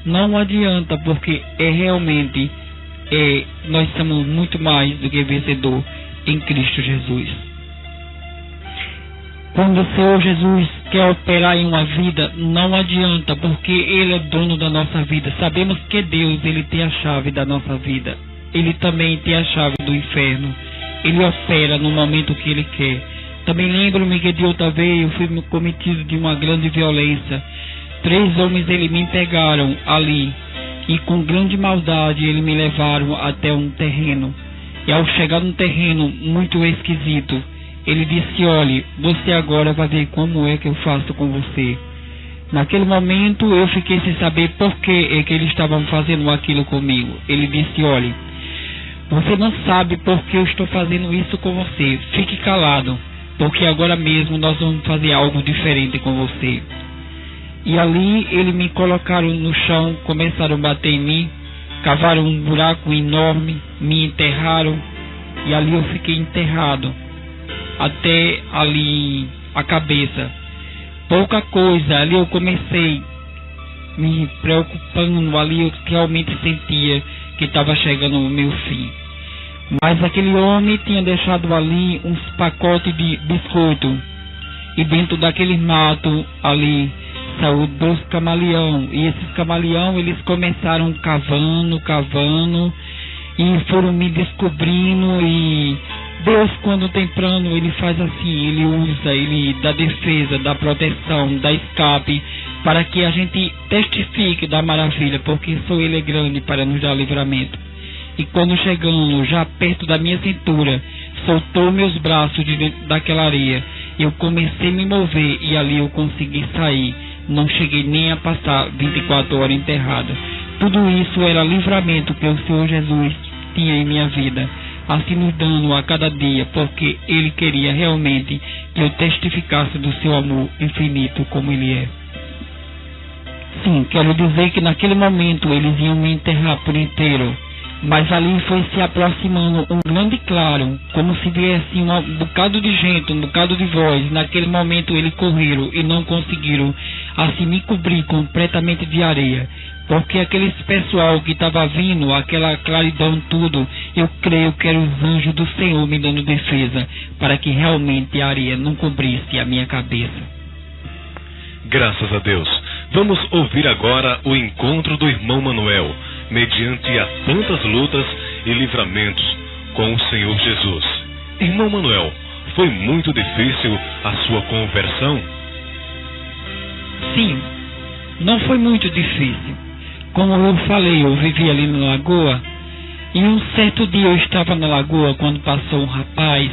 não adianta, porque realmente nós somos muito mais do que vencedor em Cristo Jesus. Quando o Senhor Jesus quer operar em uma vida, não adianta, porque Ele é dono da nossa vida. Sabemos que Deus, Ele tem a chave da nossa vida. Ele também tem a chave do inferno. Ele opera no momento que Ele quer. Também lembro-me que de outra vez eu fui cometido de uma grande violência. 3 homens eles me pegaram ali e com grande maldade eles me levaram até um terreno. E ao chegar num terreno muito esquisito, ele disse, olhe, você agora vai ver como é que eu faço com você. Naquele momento eu fiquei sem saber por que é que eles estavam fazendo aquilo comigo. Ele disse, olhe, você não sabe por que eu estou fazendo isso com você. Fique calado, porque agora mesmo nós vamos fazer algo diferente com você. E ali eles me colocaram no chão, começaram a bater em mim. cavaram um buraco enorme, me enterraram e ali eu fiquei enterrado até ali a cabeça. Pouca coisa, ali eu comecei me preocupando, ali eu realmente sentia que estava chegando o meu fim. Mas aquele homem tinha deixado ali uns pacotes de biscoito, e dentro daquele mato ali saiu 2 camaleão, e esses camaleão eles começaram cavando e foram me descobrindo. E Deus, quando tem plano, ele faz assim, ele dá defesa, dá proteção, dá escape, para que a gente testifique da maravilha, porque só ele é grande para nos dar livramento. E quando chegando já perto da minha cintura, soltou meus braços de dentro daquela areia, eu comecei a me mover e ali eu consegui sair. Não cheguei nem a passar 24 horas enterrada. Tudo isso era livramento que o Senhor Jesus tinha em minha vida, assim nos dando a cada dia, porque Ele queria realmente que eu testificasse do seu amor infinito como Ele é. Sim, quero dizer que naquele momento eles iam me enterrar por inteiro, mas ali foi se aproximando um grande claro, como se viesse um bocado de gente, um bocado de voz. Naquele momento eles correram e não conseguiram assim me cobrir completamente de areia, porque aqueles pessoal que estava vindo, aquela claridão tudo, eu creio que eram os anjos do Senhor me dando defesa, para que realmente a areia não cobrisse a minha cabeça. Graças a Deus. Vamos ouvir agora o encontro do irmão Manuel, mediante as tantas lutas e livramentos com o Senhor Jesus. Irmão Manuel, foi muito difícil a sua conversão? Sim, não foi muito difícil. Como eu falei, eu vivi ali na lagoa, e um certo dia eu estava na lagoa quando passou um rapaz,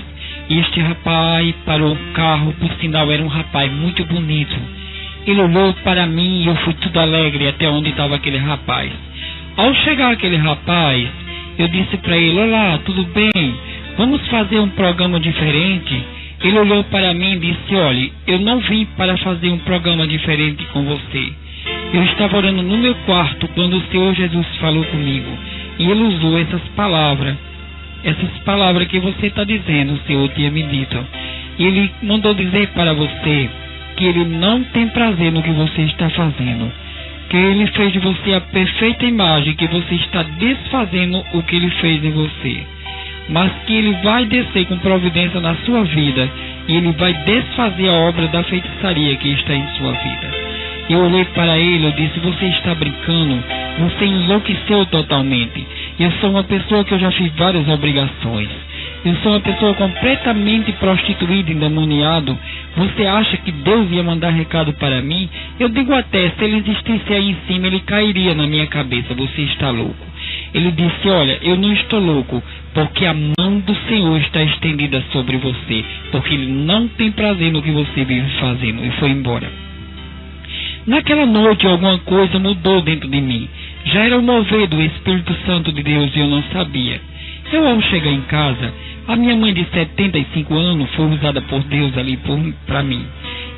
e este rapaz parou um carro, por sinal era um rapaz muito bonito. Ele olhou para mim e eu fui tudo alegre até onde estava aquele rapaz. Ao chegar aquele rapaz, eu disse para ele: olá, tudo bem? Vamos fazer um programa diferente? Ele olhou para mim e disse: olha, eu não vim para fazer um programa diferente com você. Eu estava orando no meu quarto quando o Senhor Jesus falou comigo. E ele usou essas palavras que você está dizendo, o Senhor tinha me dito. E ele mandou dizer para você que ele não tem prazer no que você está fazendo, que ele fez de você a perfeita imagem, que você está desfazendo o que ele fez em você, mas que ele vai descer com providência na sua vida e ele vai desfazer a obra da feitiçaria que está em sua vida. Eu olhei para ele, eu disse: você está brincando, você enlouqueceu totalmente. Eu sou uma pessoa que eu já fiz várias obrigações. Eu sou uma pessoa completamente prostituída, endemoniado. Você acha que Deus ia mandar recado para mim? Eu digo até, se ele existisse aí em cima, ele cairia na minha cabeça. Você está louco. Ele disse: olha, eu não estou louco, porque a mão do Senhor está estendida sobre você, porque Ele não tem prazer no que você vive fazendo. E foi embora. Naquela noite alguma coisa mudou dentro de mim. Já era o mover do Espírito Santo de Deus e eu não sabia. Eu, ao chegar em casa, a minha mãe de 75 anos foi usada por Deus ali para mim.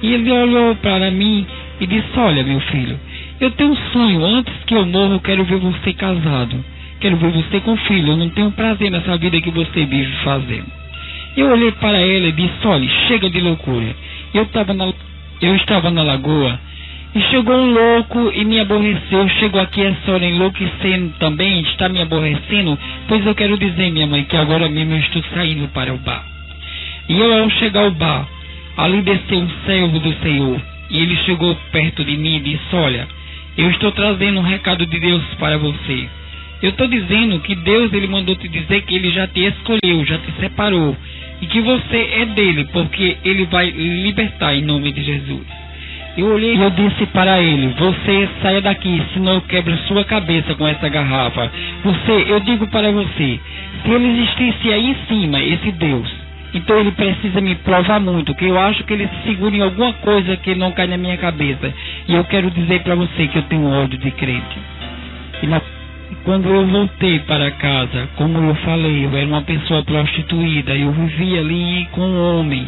E ele olhou para mim e disse: olha, meu filho, eu tenho um sonho, antes que eu morra eu quero ver você casado. Quero ver você com filho, eu não tenho prazer nessa vida que você vive fazendo. Eu olhei para ela e disse: olha, chega de loucura. Eu estava na lagoa e chegou um louco e me aborreceu. Chegou aqui essa hora enlouquecendo também, está me aborrecendo. Pois eu quero dizer, minha mãe, que agora mesmo eu estou saindo para o bar. E eu, ao chegar ao bar, ali desceu um servo do Senhor. E ele chegou perto de mim e disse: olha, eu estou trazendo um recado de Deus para você. Eu estou dizendo que Deus, ele mandou te dizer que ele já te escolheu, já te separou, e que você é dele, porque ele vai libertar em nome de Jesus. Eu olhei e eu disse para ele: você saia daqui, senão eu quebro sua cabeça com essa garrafa. Eu digo para você, se ele existisse aí em cima, esse Deus, então ele precisa me provar muito, que eu acho que ele se segura em alguma coisa que não cai na minha cabeça. E eu quero dizer para você que eu tenho ódio de crente. E quando eu voltei para casa, como eu falei, eu era uma pessoa prostituída, eu vivia ali com um homem.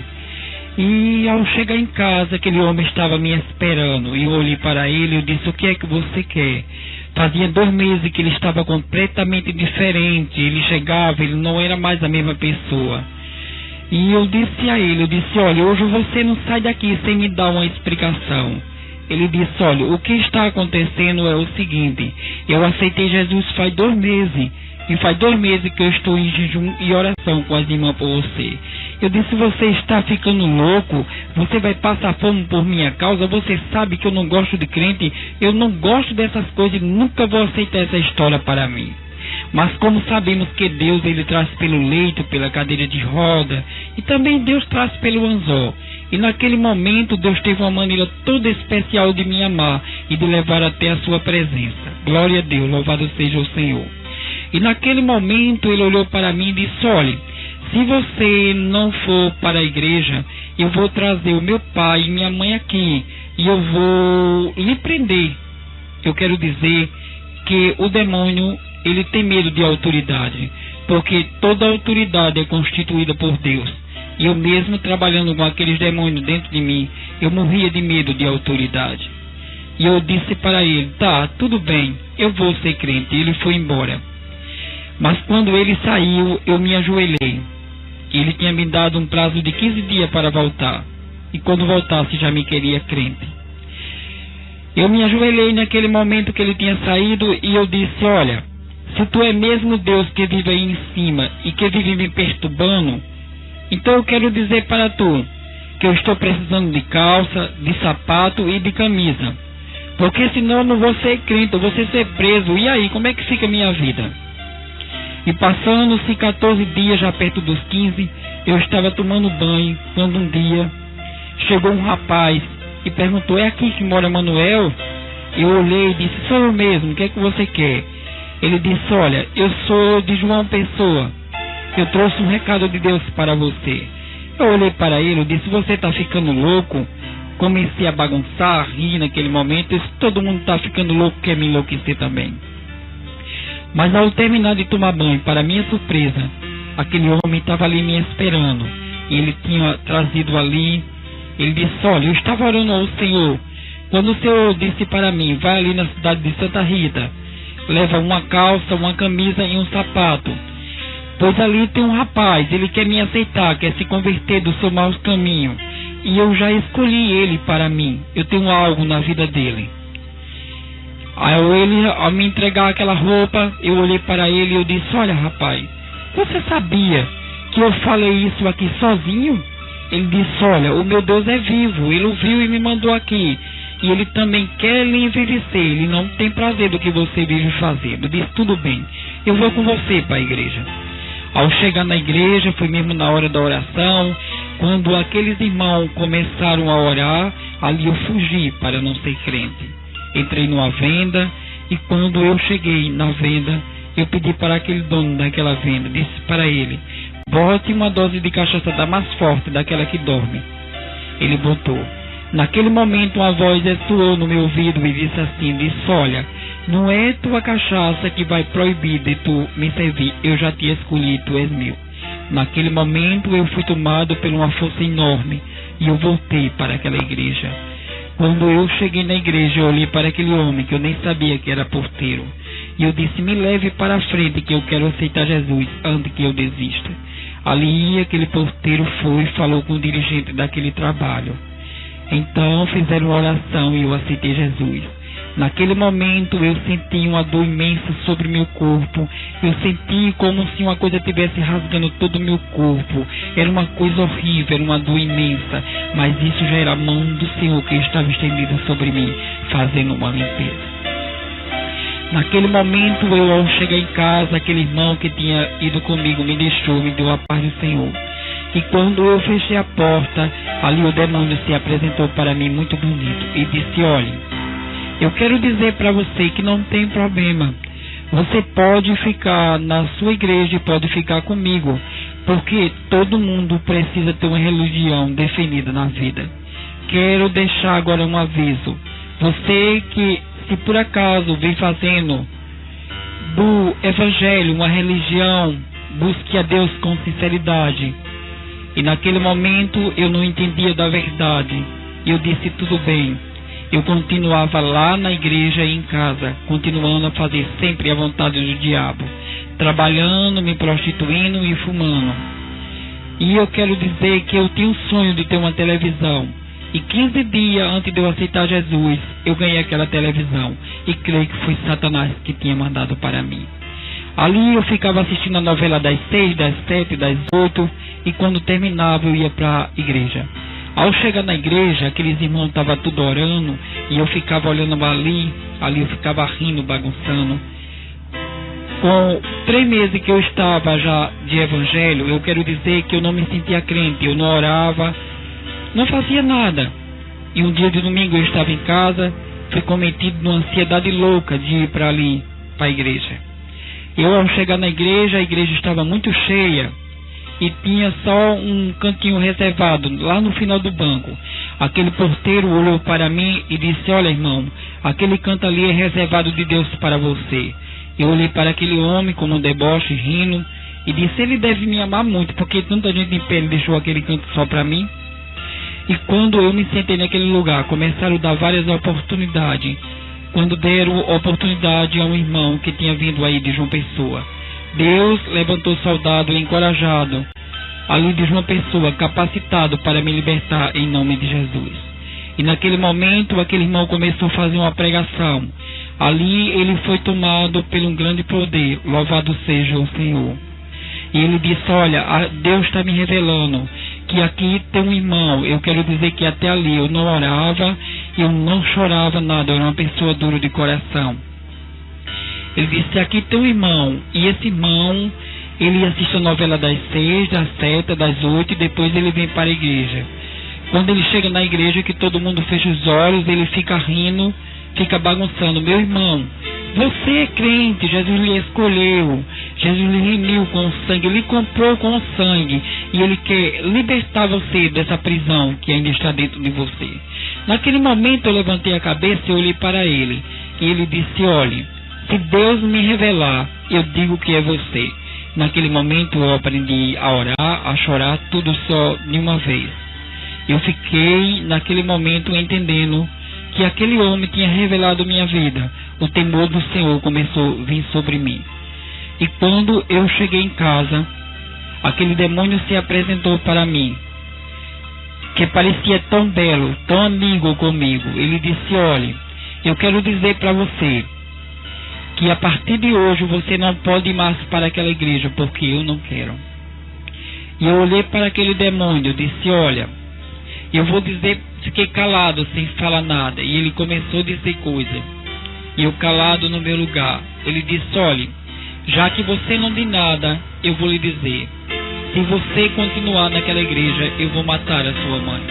E ao chegar em casa, aquele homem estava me esperando. E eu olhei para ele e disse: o que é que você quer? Fazia 2 meses que ele estava completamente diferente. Ele chegava, ele não era mais a mesma pessoa. E eu disse a ele, olha, hoje você não sai daqui sem me dar uma explicação. Ele disse, olha, o que está acontecendo é o seguinte, eu aceitei Jesus faz 2 meses, e faz 2 meses que eu estou em jejum e oração com as irmãs por você. Eu disse, você está ficando louco, você vai passar fome por minha causa, você sabe que eu não gosto de crente, eu não gosto dessas coisas, nunca vou aceitar essa história para mim. Mas como sabemos que Deus, ele traz pelo leito, pela cadeira de roda, e também Deus traz pelo anzol. E naquele momento Deus teve uma maneira toda especial de me amar e de levar até a sua presença. Glória a Deus, louvado seja o Senhor. E naquele momento ele olhou para mim e disse, olha, se você não for para a igreja, eu vou trazer o meu pai e minha mãe aqui, e eu vou lhe prender. Eu quero dizer que o demônio, ele tem medo de autoridade, porque toda autoridade é constituída por Deus. E eu mesmo trabalhando com aqueles demônios dentro de mim, eu morria de medo de autoridade. E eu disse para ele, tá, tudo bem, eu vou ser crente. E ele foi embora. Mas quando ele saiu, eu me ajoelhei. Ele tinha me dado um prazo de 15 dias para voltar. E quando voltasse já me queria crente. Eu me ajoelhei naquele momento que ele tinha saído e eu disse, olha, se tu é mesmo Deus que vive aí em cima e que vive me perturbando, então eu quero dizer para tu que eu estou precisando de calça, de sapato e de camisa. Porque senão eu não vou ser crente, eu vou ser preso. E aí, como é que fica a minha vida? E passando-se 14 dias, já perto dos 15, eu estava tomando banho, quando um dia chegou um rapaz e perguntou, é aqui que mora Manuel? Eu olhei e disse, sou eu mesmo, o que é que você quer? Ele disse, olha, eu sou de João Pessoa, eu trouxe um recado de Deus para você. Eu olhei para ele e disse, você está ficando louco? Comecei a bagunçar, a rir naquele momento, disse, todo mundo está ficando louco, quer me enlouquecer também. Mas ao terminar de tomar banho, para minha surpresa, aquele homem estava ali me esperando. E ele tinha trazido ali, ele disse, olha, eu estava orando ao Senhor, quando o Senhor disse para mim, vai ali na cidade de Santa Rita, leva uma calça, uma camisa e um sapato, pois ali tem um rapaz, ele quer me aceitar, quer se converter do seu mau caminho, e eu já escolhi ele para mim, eu tenho algo na vida dele. Ao me entregar aquela roupa, eu olhei para ele e eu disse, olha rapaz, você sabia que eu falei isso aqui sozinho? Ele disse, olha, o meu Deus é vivo, ele ouviu e me mandou aqui, e ele também quer lhe envelhecer, ele não tem prazer do que você vive fazendo. Eu disse, tudo bem, eu vou com você para a igreja. Ao chegar na igreja, foi mesmo na hora da oração, quando aqueles irmãos começaram a orar, ali eu fugi para não ser crente. Entrei numa venda e quando eu cheguei na venda, eu pedi para aquele dono daquela venda, disse para ele, bote uma dose de cachaça da mais forte, daquela que dorme. Ele botou. Naquele momento uma voz ressoou no meu ouvido e disse assim, disse, olha, não é tua cachaça que vai proibir de tu me servir, eu já te escolhi, tu és meu. Naquele momento eu fui tomado por uma força enorme e eu voltei para aquela igreja. Quando eu cheguei na igreja, eu olhei para aquele homem que eu nem sabia que era porteiro. E eu disse, me leve para a frente que eu quero aceitar Jesus antes que eu desista. Ali aquele porteiro foi e falou com o dirigente daquele trabalho. Então fizeram uma oração e eu aceitei Jesus. Naquele momento eu senti uma dor imensa sobre meu corpo. Eu senti como se uma coisa estivesse rasgando todo o meu corpo. Era uma coisa horrível, era uma dor imensa. Mas isso já era a mão do Senhor que estava estendida sobre mim, fazendo uma limpeza. Naquele momento eu, ao chegar em casa, aquele irmão que tinha ido comigo me deixou, me deu a paz do Senhor. E quando eu fechei a porta, ali o demônio se apresentou para mim muito bonito e disse, olhe, eu quero dizer para você que não tem problema. Você pode ficar na sua igreja e pode ficar comigo, porque todo mundo precisa ter uma religião definida na vida. Quero deixar agora um aviso. Você que, se por acaso vem fazendo do evangelho uma religião, busque a Deus com sinceridade. E naquele momento eu não entendia da verdade. Eu disse, tudo bem. Eu continuava lá na igreja e em casa, continuando a fazer sempre a vontade do diabo, trabalhando, me prostituindo e fumando. E eu quero dizer que eu tinha um sonho de ter uma televisão. E 15 dias antes de eu aceitar Jesus, eu ganhei aquela televisão. E creio que foi Satanás que tinha mandado para mim. Ali eu ficava assistindo a novela das 6, das 7, das 8. E quando terminava eu ia para a igreja. Ao chegar na igreja, aqueles irmãos estavam tudo orando. E eu ficava olhando ali eu ficava rindo, bagunçando. Com 3 meses que eu estava já de evangelho, eu quero dizer que eu não me sentia crente. Eu não orava, não fazia nada. E um dia de domingo eu estava em casa, fui cometido numa ansiedade louca de ir para ali, para a igreja. Eu, ao chegar na igreja, a igreja estava muito cheia e tinha só um cantinho reservado lá no final do banco. Aquele porteiro olhou para mim e disse: olha, irmão, aquele canto ali é reservado de Deus para você. Eu olhei para aquele homem com um deboche, rindo, e disse: ele deve me amar muito, porque tanta gente em pé ele deixou aquele canto só para mim. E quando eu me sentei naquele lugar, começaram a dar várias oportunidades. Quando deram oportunidade a um irmão que tinha vindo aí de João Pessoa, Deus levantou soldado encorajado ali de João Pessoa, capacitado para me libertar em nome de Jesus. E naquele momento, aquele irmão começou a fazer uma pregação. Ali ele foi tomado por um grande poder, louvado seja o Senhor. E ele disse: olha, Deus está me revelando que aqui tem um irmão. Eu quero dizer que até ali eu não orava, eu não chorava nada, eu era uma pessoa dura de coração. Ele disse: aqui tem um irmão, e esse irmão, ele assiste a novela das 6, das 7, das 8, e depois ele vem para a igreja. Quando ele chega na igreja, que todo mundo fecha os olhos, ele fica rindo, fica bagunçando: meu irmão, você é crente, Jesus lhe escolheu, Jesus lhe remiu com o sangue, lhe comprou com o sangue, e ele quer libertar você dessa prisão que ainda está dentro de você. Naquele momento eu levantei a cabeça e olhei para ele, e ele disse: olhe, se Deus me revelar, eu digo que é você. Naquele momento eu aprendi a orar, a chorar, tudo só de uma vez. Eu fiquei naquele momento entendendo que aquele homem tinha revelado minha vida. O temor do Senhor começou a vir sobre mim. E quando eu cheguei em casa, aquele demônio se apresentou para mim, que parecia tão belo, tão amigo comigo. Ele disse: olhe, eu quero dizer para você que a partir de hoje você não pode ir mais para aquela igreja, porque eu não quero. E eu olhei para aquele demônio, disse: olha, eu vou dizer. Fiquei calado, sem falar nada, e ele começou a dizer coisa, e eu calado no meu lugar. Ele disse: olhe, já que você não diz nada, eu vou lhe dizer, se você continuar naquela igreja, eu vou matar a sua mãe.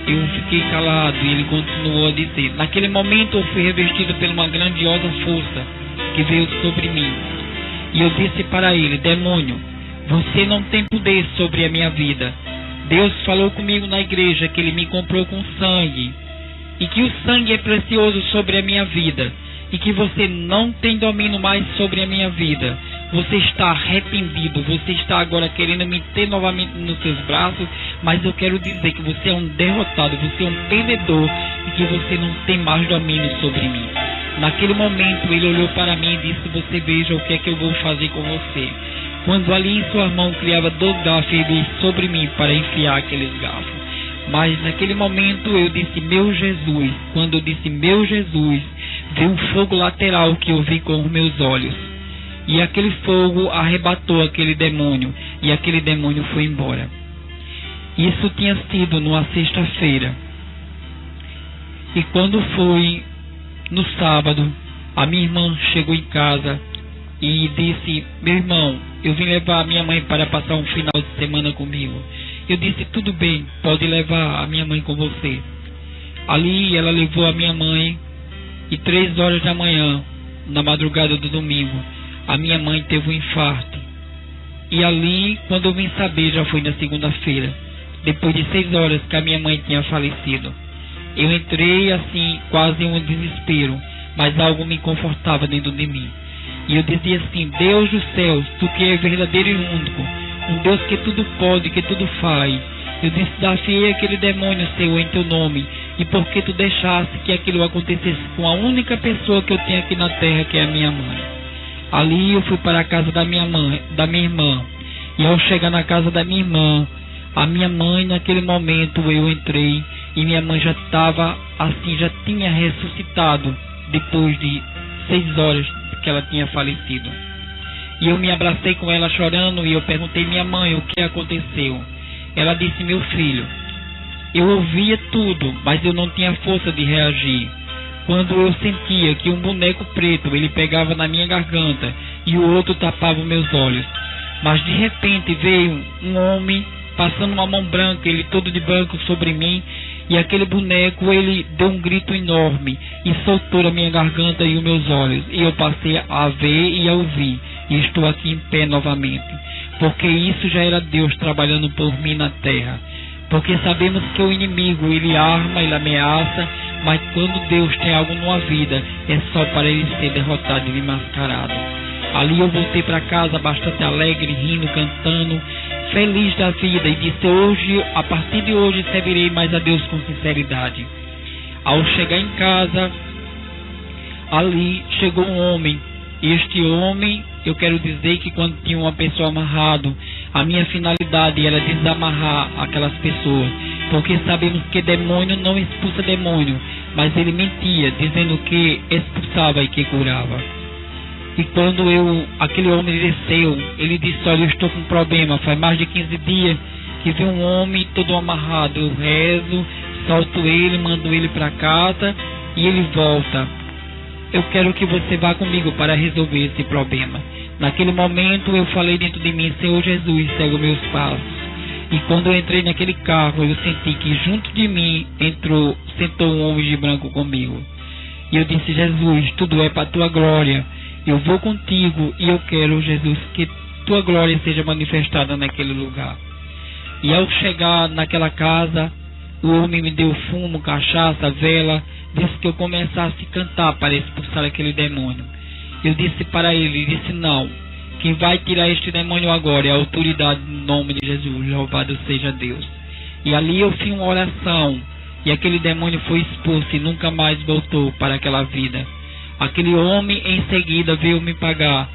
Eu fiquei calado e ele continuou a dizer. Naquele momento eu fui revestido por uma grandiosa força que veio sobre mim, e eu disse para ele: demônio, você não tem poder sobre a minha vida. Deus falou comigo na igreja que Ele me comprou com sangue, e que o sangue é precioso sobre a minha vida, e que você não tem domínio mais sobre a minha vida. Você está arrependido, você está agora querendo me ter novamente nos seus braços, mas eu quero dizer que você é um derrotado, você é um perdedor, e que você não tem mais domínio sobre mim. Naquele momento ele olhou para mim e disse: você veja o que é que eu vou fazer com você. Quando ali em sua mão criava 2 garfos, ele disse sobre mim para enfiar aqueles garfos. Mas naquele momento eu disse: meu Jesus. Quando eu disse meu Jesus, veio um fogo lateral que eu vi com os meus olhos. E aquele fogo arrebatou aquele demônio, e aquele demônio foi embora. Isso tinha sido numa sexta-feira. E quando foi no sábado, a minha irmã chegou em casa e disse: meu irmão, eu vim levar a minha mãe para passar um final de semana comigo. Eu disse: tudo bem, pode levar a minha mãe com você. Ali ela levou a minha mãe, e 3 horas da manhã, na madrugada do domingo, a minha mãe teve um infarto. E ali, quando eu vim saber, já foi na segunda-feira, depois de 6 horas que a minha mãe tinha falecido. Eu entrei assim, quase em um desespero, mas algo me confortava dentro de mim. E eu dizia assim: Deus dos céus, tu que é verdadeiro e único, um Deus que tudo pode, que tudo faz. Eu desafiei aquele demônio, Senhor, em teu nome, e por que tu deixaste que aquilo acontecesse com a única pessoa que eu tenho aqui na terra, que é a minha mãe. Ali eu fui para a casa da minha irmã, e ao chegar na casa da minha irmã, a minha mãe, naquele momento eu entrei, e minha mãe já estava assim, já tinha ressuscitado, depois de 6 horas que ela tinha falecido. E eu me abracei com ela chorando, e eu perguntei: minha mãe, o que aconteceu? Ela disse: meu filho, eu ouvia tudo, mas eu não tinha força de reagir. Quando eu sentia que um boneco preto, ele pegava na minha garganta e o outro tapava meus olhos. Mas de repente veio um homem passando uma mão branca, ele todo de branco sobre mim, e aquele boneco, ele deu um grito enorme e soltou a minha garganta e os meus olhos. E eu passei a ver e a ouvir, e estou aqui em pé novamente, porque isso já era Deus trabalhando por mim na terra. Porque sabemos que o inimigo, ele arma, ele ameaça, mas quando Deus tem algo numa vida, é só para ele ser derrotado e mascarado. Ali eu voltei para casa bastante alegre, rindo, cantando, feliz da vida, e disse: hoje, a partir de hoje, servirei mais a Deus com sinceridade. Ao chegar em casa, ali chegou um homem. Este homem, eu quero dizer que quando tinha uma pessoa amarrado, a minha finalidade era desamarrar aquelas pessoas, porque sabemos que demônio não expulsa demônio, mas ele mentia, dizendo que expulsava e que curava. E quando aquele homem desceu, ele disse: olha, eu estou com um problema, faz mais de 15 dias que vi um homem todo amarrado, eu rezo, solto ele, mando ele para casa e ele volta. Eu quero que você vá comigo para resolver esse problema. Naquele momento eu falei dentro de mim: Senhor Jesus, segue os meus passos. E quando eu entrei naquele carro, eu senti que junto de mim sentou um homem de branco comigo. E eu disse: Jesus, tudo é para a tua glória. Eu vou contigo e eu quero, Jesus, que tua glória seja manifestada naquele lugar. E ao chegar naquela casa, o homem me deu fumo, cachaça, vela, disse que eu começasse a cantar para expulsar aquele demônio. Eu disse para ele, disse: não, quem vai tirar este demônio agora é a autoridade no nome de Jesus, louvado seja Deus. E ali eu fiz uma oração, e aquele demônio foi expulso e nunca mais voltou para aquela vida. Aquele homem em seguida veio me pagar,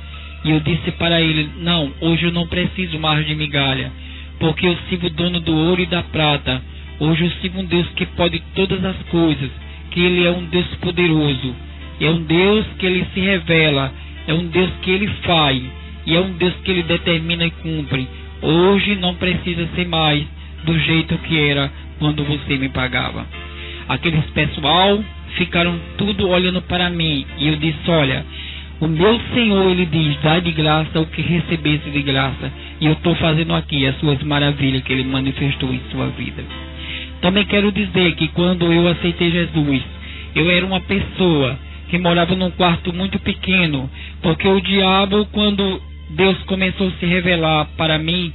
e eu disse para ele: não, hoje eu não preciso mais de migalha, porque eu sirvo o dono do ouro e da prata. Hoje eu sirvo um Deus que pode todas as coisas, que Ele é um Deus poderoso, é um Deus que Ele se revela, é um Deus que Ele faz, e é um Deus que Ele determina e cumpre. Hoje não precisa ser mais do jeito que era quando você me pagava. Aqueles pessoal ficaram tudo olhando para mim, e eu disse: olha, o meu Senhor, Ele diz: dá de graça o que recebesse de graça, e eu estou fazendo aqui as suas maravilhas que Ele manifestou em sua vida. Também quero dizer que quando eu aceitei Jesus, eu era uma pessoa que morava num quarto muito pequeno, porque o diabo, quando Deus começou a se revelar para mim,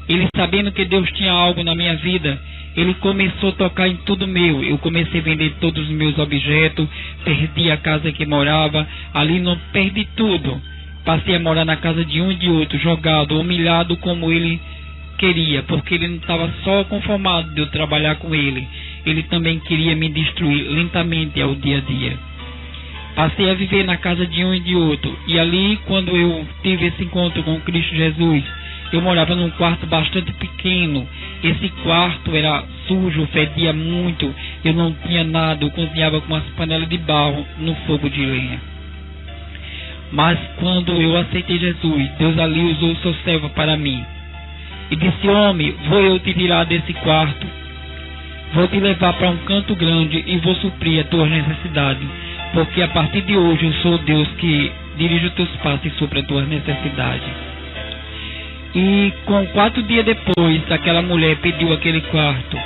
ele sabendo que Deus tinha algo na minha vida, ele começou a tocar em tudo meu. Eu comecei a vender todos os meus objetos, perdi a casa que morava, ali não perdi tudo. Passei a morar na casa de um e de outro, jogado, humilhado como ele queria, porque ele não estava só conformado de eu trabalhar com ele, ele também queria me destruir lentamente ao dia a dia. Passei a viver na casa de um e de outro, e ali, quando eu tive esse encontro com Cristo Jesus, eu morava num quarto bastante pequeno. Esse quarto era sujo, fedia muito, eu não tinha nada, eu cozinhava com umas panelas de barro no fogo de lenha. Mas quando eu aceitei Jesus, Deus ali usou o seu servo para mim e disse: homem, vou eu te tirar desse quarto, vou te levar para um canto grande e vou suprir a tua necessidade, porque a partir de hoje eu sou Deus que dirige os teus passos e supre a tua necessidade. E com 4 dias depois, aquela mulher pediu aquele quarto.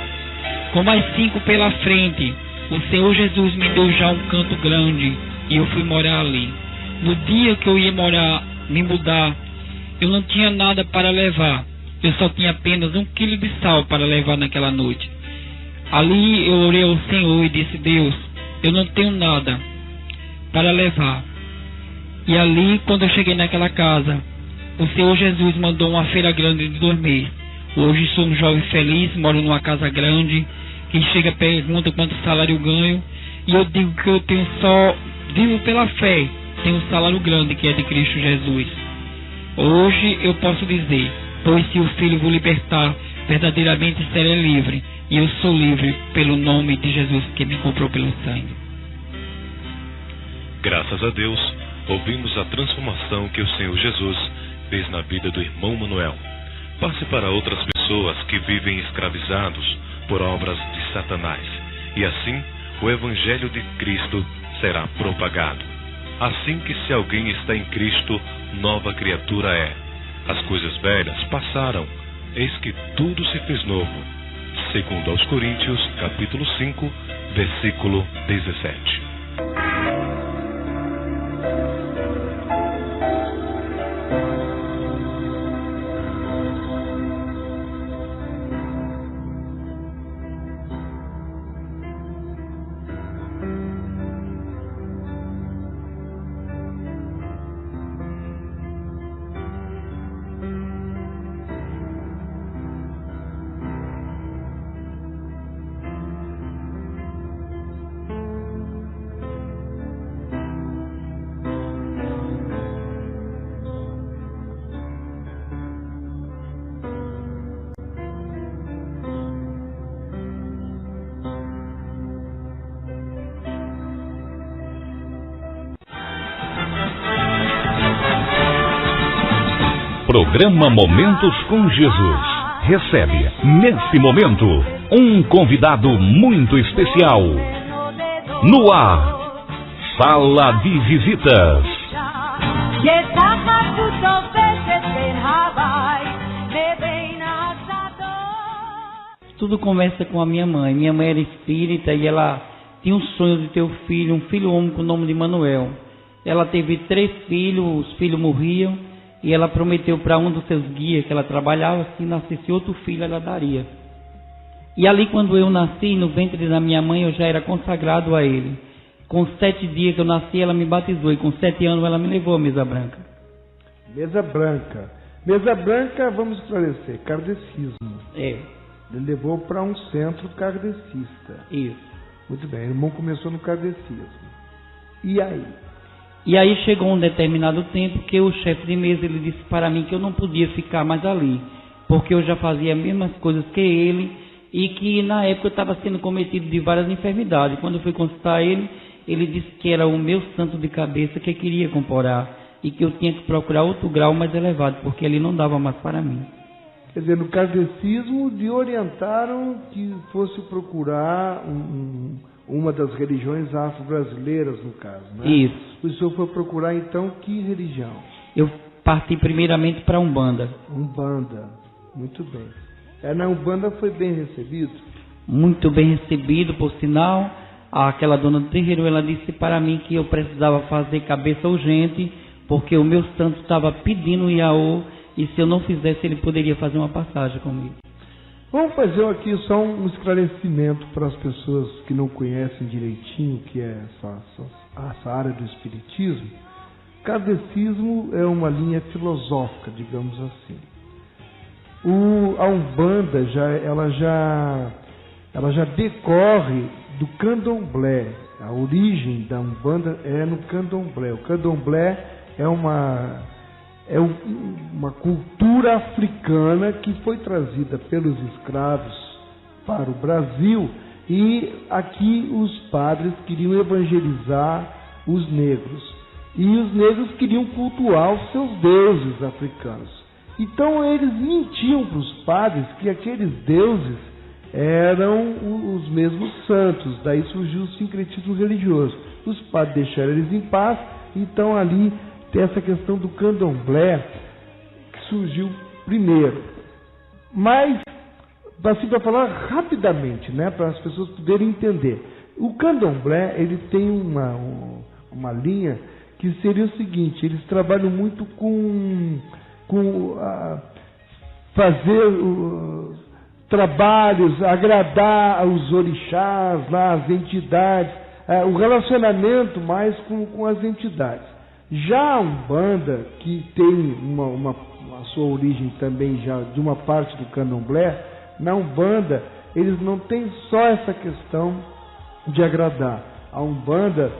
Com mais 5 pela frente, o Senhor Jesus me deu já um canto grande e eu fui morar ali. No dia que eu ia me mudar, eu não tinha nada para levar. Eu só tinha apenas 1 quilo de sal para levar naquela noite. Ali eu orei ao Senhor e disse: Deus, eu não tenho nada para levar. E ali, quando eu cheguei naquela casa, o Senhor Jesus mandou uma feira grande de 2 meses. Hoje sou um jovem feliz, moro numa casa grande, Quem chega pergunta quanto salário eu ganho, e eu digo que eu tenho só, vivo pela fé, tenho um salário grande que é de Cristo Jesus. Hoje eu posso dizer, pois se o Filho vos libertar, verdadeiramente serei livre, e eu sou livre pelo nome de Jesus que me comprou pelo sangue. Graças a Deus, ouvimos a transformação que o Senhor Jesus fez na vida do irmão Manuel. Passe para outras pessoas que vivem escravizados por obras de Satanás, e assim o Evangelho de Cristo será propagado. Assim que se alguém está em Cristo, nova criatura é. As coisas velhas passaram, eis que tudo se fez novo. Segundo aos Coríntios, capítulo 5, versículo 17. Programa Momentos com Jesus recebe, nesse momento, um convidado muito especial. No ar, Sala de Visitas. Tudo começa com a minha mãe. Minha mãe era espírita e ela tinha um sonho de ter um filho homem com o nome de Manuel. Ela teve 3 filhos, os filhos morriam. E ela prometeu para um dos seus guias que ela trabalhava, se nascesse outro filho, ela daria. E ali, quando eu nasci, no ventre da minha mãe, eu já era consagrado a ele. Com 7 dias que eu nasci, ela me batizou. E com 7 anos, ela me levou à mesa branca. Mesa branca. Mesa branca, vamos esclarecer, kardecismo. É. Ele levou para um centro kardecista. Isso. Muito bem, o irmão começou no kardecismo. E aí? E aí chegou um determinado tempo que o chefe de mesa ele disse para mim que eu não podia ficar mais ali, porque eu já fazia as mesmas coisas que ele e que na época eu estava sendo cometido de várias enfermidades. Quando eu fui consultar ele, ele disse que era o meu santo de cabeça que queria comparar e que eu tinha que procurar outro grau mais elevado, porque ele não dava mais para mim. Quer dizer, no kardecismo lhe orientaram que fosse procurar uma das religiões afro-brasileiras, no caso, né? Isso. O senhor foi procurar, então, que religião? Eu parti primeiramente para Umbanda. Umbanda, muito bem. Na Umbanda foi bem recebido? Muito bem recebido, por sinal. Aquela dona do terreiro, ela disse para mim que eu precisava fazer cabeça urgente, porque o meu santo estava pedindo o Iaô, e se eu não fizesse, ele poderia fazer uma passagem comigo. Vamos fazer aqui só um esclarecimento para as pessoas que não conhecem direitinho o que é essa área do espiritismo. Kardecismo é uma linha filosófica, digamos assim. A Umbanda ela já decorre do Candomblé. A origem da Umbanda é no Candomblé. O Candomblé é uma cultura africana que foi trazida pelos escravos para o Brasil, e aqui os padres queriam evangelizar os negros, e os negros queriam cultuar os seus deuses africanos. Então eles mentiam para os padres que aqueles deuses eram os mesmos santos. Daí surgiu o sincretismo religioso. Os padres deixaram eles em paz. Então ali tem essa questão do candomblé que surgiu primeiro. Mas, assim, para falar rapidamente, né, para as pessoas poderem entender, o candomblé ele tem uma linha que seria o seguinte: eles trabalham muito com fazer trabalhos, agradar aos orixás, lá, as entidades, o relacionamento mais com as entidades. Já a Umbanda, que tem a sua origem também já de uma parte do candomblé, na Umbanda eles não têm só essa questão de agradar. A Umbanda,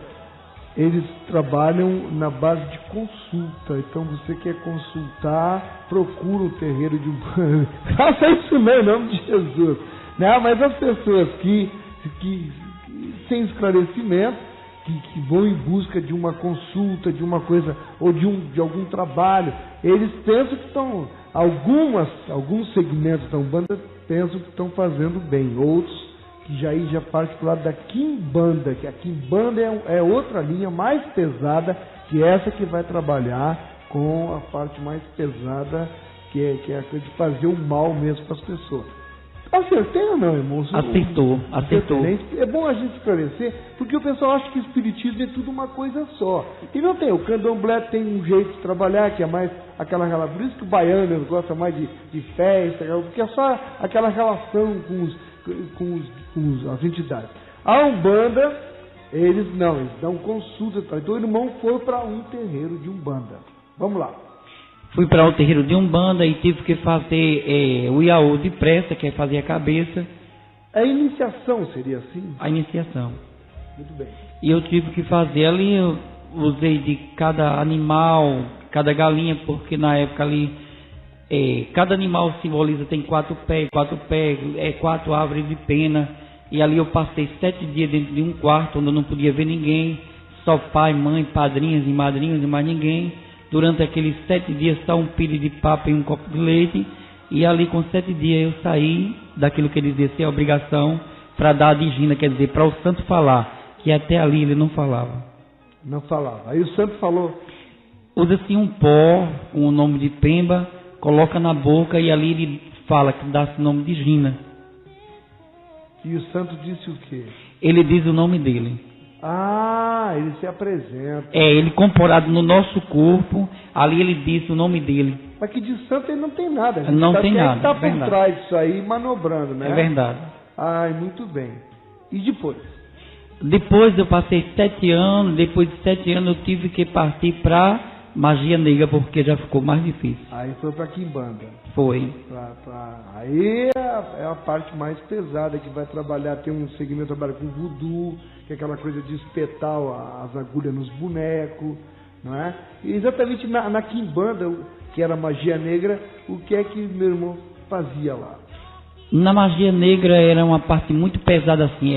eles trabalham na base de consulta. Então você quer consultar, procura o terreiro de Umbanda. Faça isso não, em nome de Jesus. Né? Mas as pessoas que sem esclarecimento, que vão em busca de uma consulta, de uma coisa, ou de algum trabalho, eles pensam que estão, alguns segmentos da Umbanda pensam que estão fazendo bem, outros que já parte para o lado da Quimbanda, que a Quimbanda é outra linha mais pesada, que é essa que vai trabalhar com a parte mais pesada, que é a coisa de fazer o mal mesmo para as pessoas. Acertei ou não, irmão? Acertou. É bom a gente esclarecer, porque o pessoal acha que o espiritismo é tudo uma coisa só. E não tem, o candomblé tem um jeito de trabalhar, que é mais aquela relação, por isso que o baiano gosta mais de festa, porque é só aquela relação com as entidades. A Umbanda, eles dão consulta. Então o irmão foi para um terreiro de Umbanda. Vamos lá. Fui para o terreiro de Umbanda e tive que fazer o iaô de pressa, que é fazer a cabeça. A iniciação seria assim? A iniciação. Muito bem. E eu tive que fazer ali, eu usei de cada animal, cada galinha, porque na época ali, cada animal simboliza, tem 4 pés, 4 árvores de pena. E ali eu passei 7 dias dentro de um quarto, onde eu não podia ver ninguém, só pai, mãe, padrinhas e madrinhas e mais ninguém. Durante aqueles 7 dias, só um pilho de papa e um copo de leite. E ali com 7 dias eu saí daquilo que dizia ser a obrigação para dar a digina, quer dizer, para o santo falar, que até ali ele não falava. Não falava. Aí o santo falou? Usa-se um pó com o nome de Pemba, coloca na boca e ali ele fala que dá-se o nome de Gina. E o santo disse o quê? Ele diz o nome dele. Ah, ele se apresenta. Ele incorporado no nosso corpo, ali ele diz o nome dele. Mas que de santo ele não tem nada. Não tem nada. Está por trás disso aí, manobrando, né? É verdade. Ai, muito bem. E depois? Depois eu passei 7 anos, depois de 7 anos eu tive que partir para magia negra, porque já ficou mais difícil. Aí foi para Quimbanda. Foi. Aí é a parte mais pesada, que vai trabalhar, tem um segmento que trabalha com voodoo, que é aquela coisa de espetar as agulhas nos bonecos, não é? E exatamente na Quimbanda, que era magia negra, o que é que meu irmão fazia lá? Na magia negra era uma parte muito pesada assim,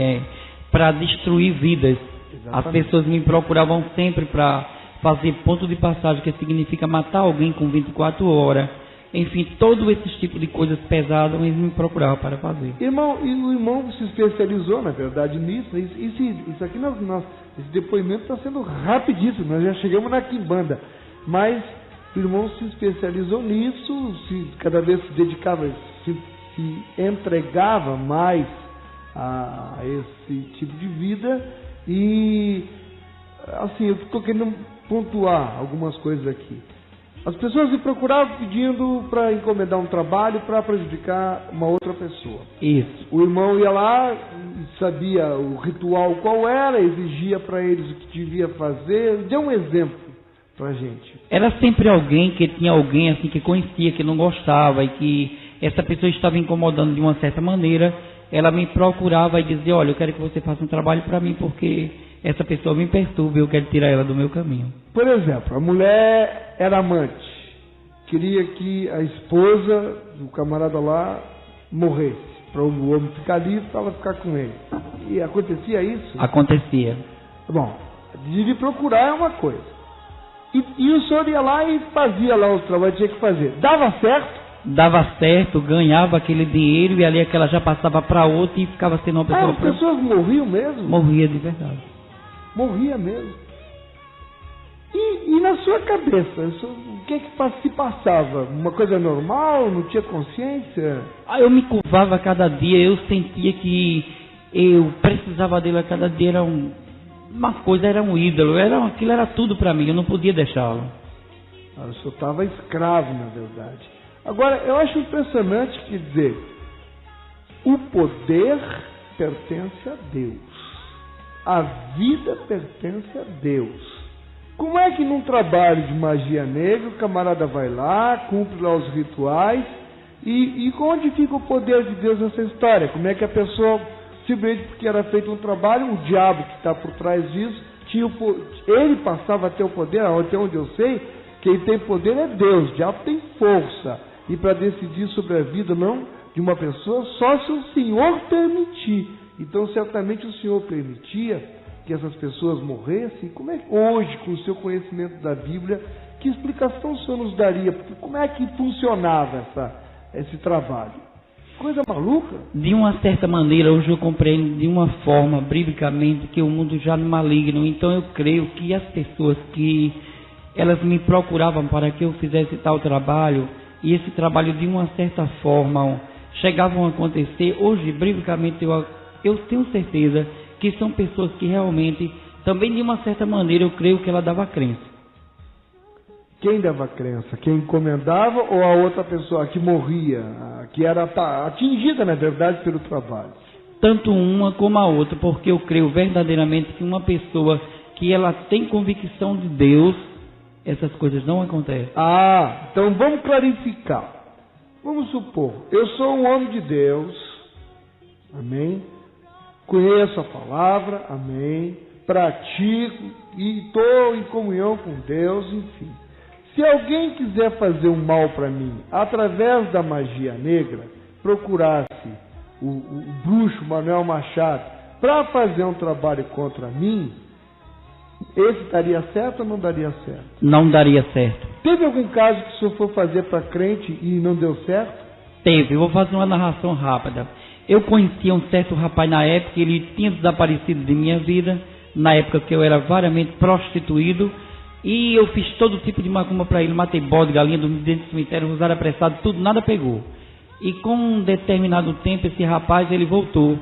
para destruir vidas. Exatamente. As pessoas me procuravam sempre para fazer ponto de passagem, que significa matar alguém com 24 horas. Enfim, todo esse tipo de coisas pesadas eles me procuravam para fazer. Irmão, e o irmão se especializou, na verdade, nisso. Isso aqui, esse depoimento está sendo rapidíssimo, nós já chegamos na Quimbanda. Mas o irmão se especializou nisso, cada vez se dedicava, se entregava mais a esse tipo de vida. E, assim, eu estou querendo pontuar algumas coisas aqui. As pessoas me procuravam pedindo para encomendar um trabalho para prejudicar uma outra pessoa. Isso. O irmão ia lá, sabia o ritual qual era, exigia para eles o que devia fazer. Dê um exemplo para a gente. Era sempre alguém que tinha alguém assim que conhecia, que não gostava e que essa pessoa estava incomodando de uma certa maneira. Ela me procurava e dizia: olha, eu quero que você faça um trabalho para mim porque essa pessoa me perturba e eu quero tirar ela do meu caminho. Por exemplo, a mulher era amante, queria que a esposa do camarada lá morresse, para o homem ficar livre, para ela ficar com ele. E acontecia isso? Acontecia. Bom, de procurar é uma coisa. E o senhor ia lá e fazia lá os trabalhos que tinha que fazer. Dava certo? Dava certo, ganhava aquele dinheiro e ali aquela já passava para outra e ficava sendo uma pessoa... as pessoas morriam mesmo? Morria de verdade. Morria mesmo. E na sua cabeça, o que se passava? Uma coisa normal? Não tinha consciência? Eu me curvava a cada dia, eu sentia que eu precisava dele a cada dia, era uma coisa, era um ídolo, aquilo era tudo para mim, eu não podia deixá-lo. Eu só estava escravo, na verdade. Agora, eu acho impressionante, quer dizer, o poder pertence a Deus, a vida pertence a Deus. Como é que num trabalho de magia negra o camarada vai lá, cumpre lá os rituais E onde fica o poder de Deus nessa história? Como é que a pessoa, simplesmente porque era feito um trabalho, o diabo que está por trás disso, ele passava a ter o poder, até onde eu sei, quem tem poder é Deus, o diabo tem força. E para decidir sobre a vida não de uma pessoa, só se o Senhor permitir. Então, certamente o Senhor permitia que essas pessoas morressem. Como é que hoje, com o seu conhecimento da Bíblia, que explicação o Senhor nos daria? Como é que funcionava esse trabalho? Coisa maluca? De uma certa maneira, hoje eu compreendo de uma forma, biblicamente, que o mundo já é maligno. Então eu creio que as pessoas que elas me procuravam para que eu fizesse tal trabalho, e esse trabalho de uma certa forma chegavam a acontecer, hoje, biblicamente, eu tenho certeza que são pessoas que realmente, também de uma certa maneira, eu creio que ela dava crença. Quem dava crença? Quem encomendava ou a outra pessoa que morria, que era atingida, na verdade, pelo trabalho? Tanto uma como a outra, porque eu creio verdadeiramente que uma pessoa que ela tem convicção de Deus, essas coisas não acontecem. Então vamos clarificar. Vamos supor, eu sou um homem de Deus, amém? Conheço a palavra, amém? Pratico e estou em comunhão com Deus, enfim. Se alguém quiser fazer um mal para mim, através da magia negra, procurasse o bruxo Manuel Machado para fazer um trabalho contra mim, esse daria certo ou não daria certo? Não daria certo. Teve algum caso que o senhor for fazer para crente e não deu certo? Teve, eu vou fazer uma narração rápida. Eu conhecia um certo rapaz na época, ele tinha desaparecido de minha vida, na época que eu era variamente prostituído, e eu fiz todo tipo de macumba para ele, matei bode, galinha, dormi dentro do cemitério, usar apressado, tudo, nada pegou. E com um determinado tempo, esse rapaz, ele voltou.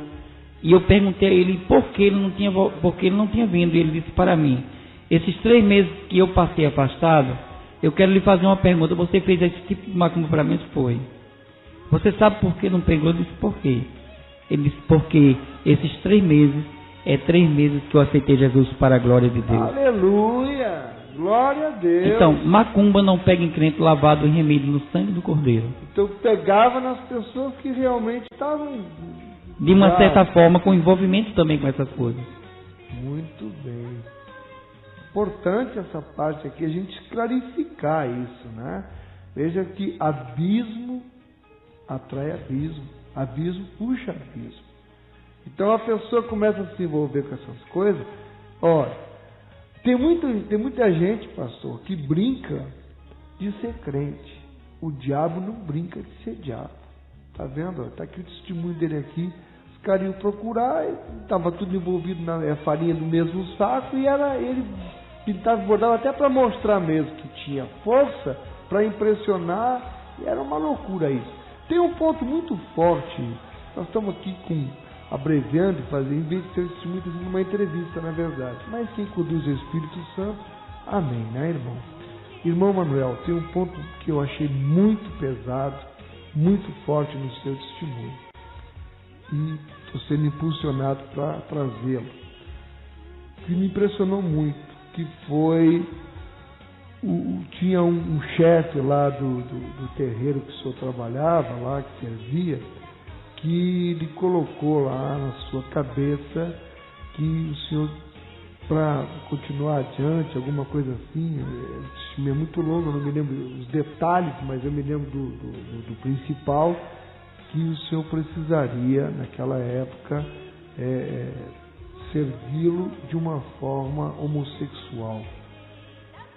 E eu perguntei a ele por que ele não tinha vindo. E ele disse para mim: esses 3 meses que eu passei afastado, eu quero lhe fazer uma pergunta. Você fez esse tipo de macumba para mim? Foi. Você sabe por que não pegou? Eu disse: por quê? Ele disse: porque esses 3 meses é 3 meses que eu aceitei Jesus para a glória de Deus. Aleluia! Glória a Deus! Então, macumba não pega em crente lavado em remédio no sangue do Cordeiro. Então pegava nas pessoas que realmente estavam... De uma certa forma, com envolvimento também com essas coisas. Muito bem. Importante essa parte aqui, a gente clarificar isso, né? Veja que abismo atrai abismo, abismo puxa abismo. Então a pessoa começa a se envolver com essas coisas. Olha, tem muita gente, pastor, que brinca de ser crente. O diabo não brinca de ser diabo. Tá vendo? Está aqui o testemunho dele aqui. Os caras iam procurar, estava tudo envolvido na farinha do mesmo saco, e ele pintava e bordava até para mostrar mesmo que tinha força, para impressionar, e era uma loucura isso. Tem um ponto muito forte, nós estamos aqui abreviando e fazendo, em vez de ser testemunho, uma entrevista, na verdade. Mas quem conduz é o Espírito Santo, amém, né, irmão? Irmão Manuel, tem um ponto que eu achei muito pesado, muito forte no seu testemunho, e estou sendo impulsionado para trazê-lo, que me impressionou muito, que foi tinha um chefe lá do terreiro que o senhor trabalhava lá, que servia, que lhe colocou lá na sua cabeça que o senhor, para continuar adiante, alguma coisa assim, o testemunho é muito longo, eu não me lembro os detalhes, mas eu me lembro do principal, que o senhor precisaria, naquela época, servi-lo de uma forma homossexual.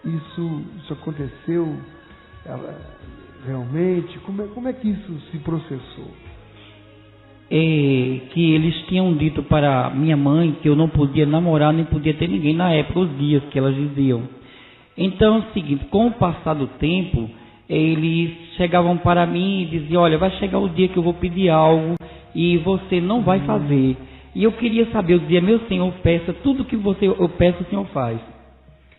Isso aconteceu realmente? Como é que isso se processou? Que eles tinham dito para minha mãe que eu não podia namorar, nem podia ter ninguém na época, os dias que elas diziam. Então é o seguinte, com o passar do tempo, eles chegavam para mim e diziam: olha, vai chegar o dia que eu vou pedir algo e você não vai fazer. E eu queria saber, eu dizia: meu Senhor, peça tudo que eu peço, o Senhor faz.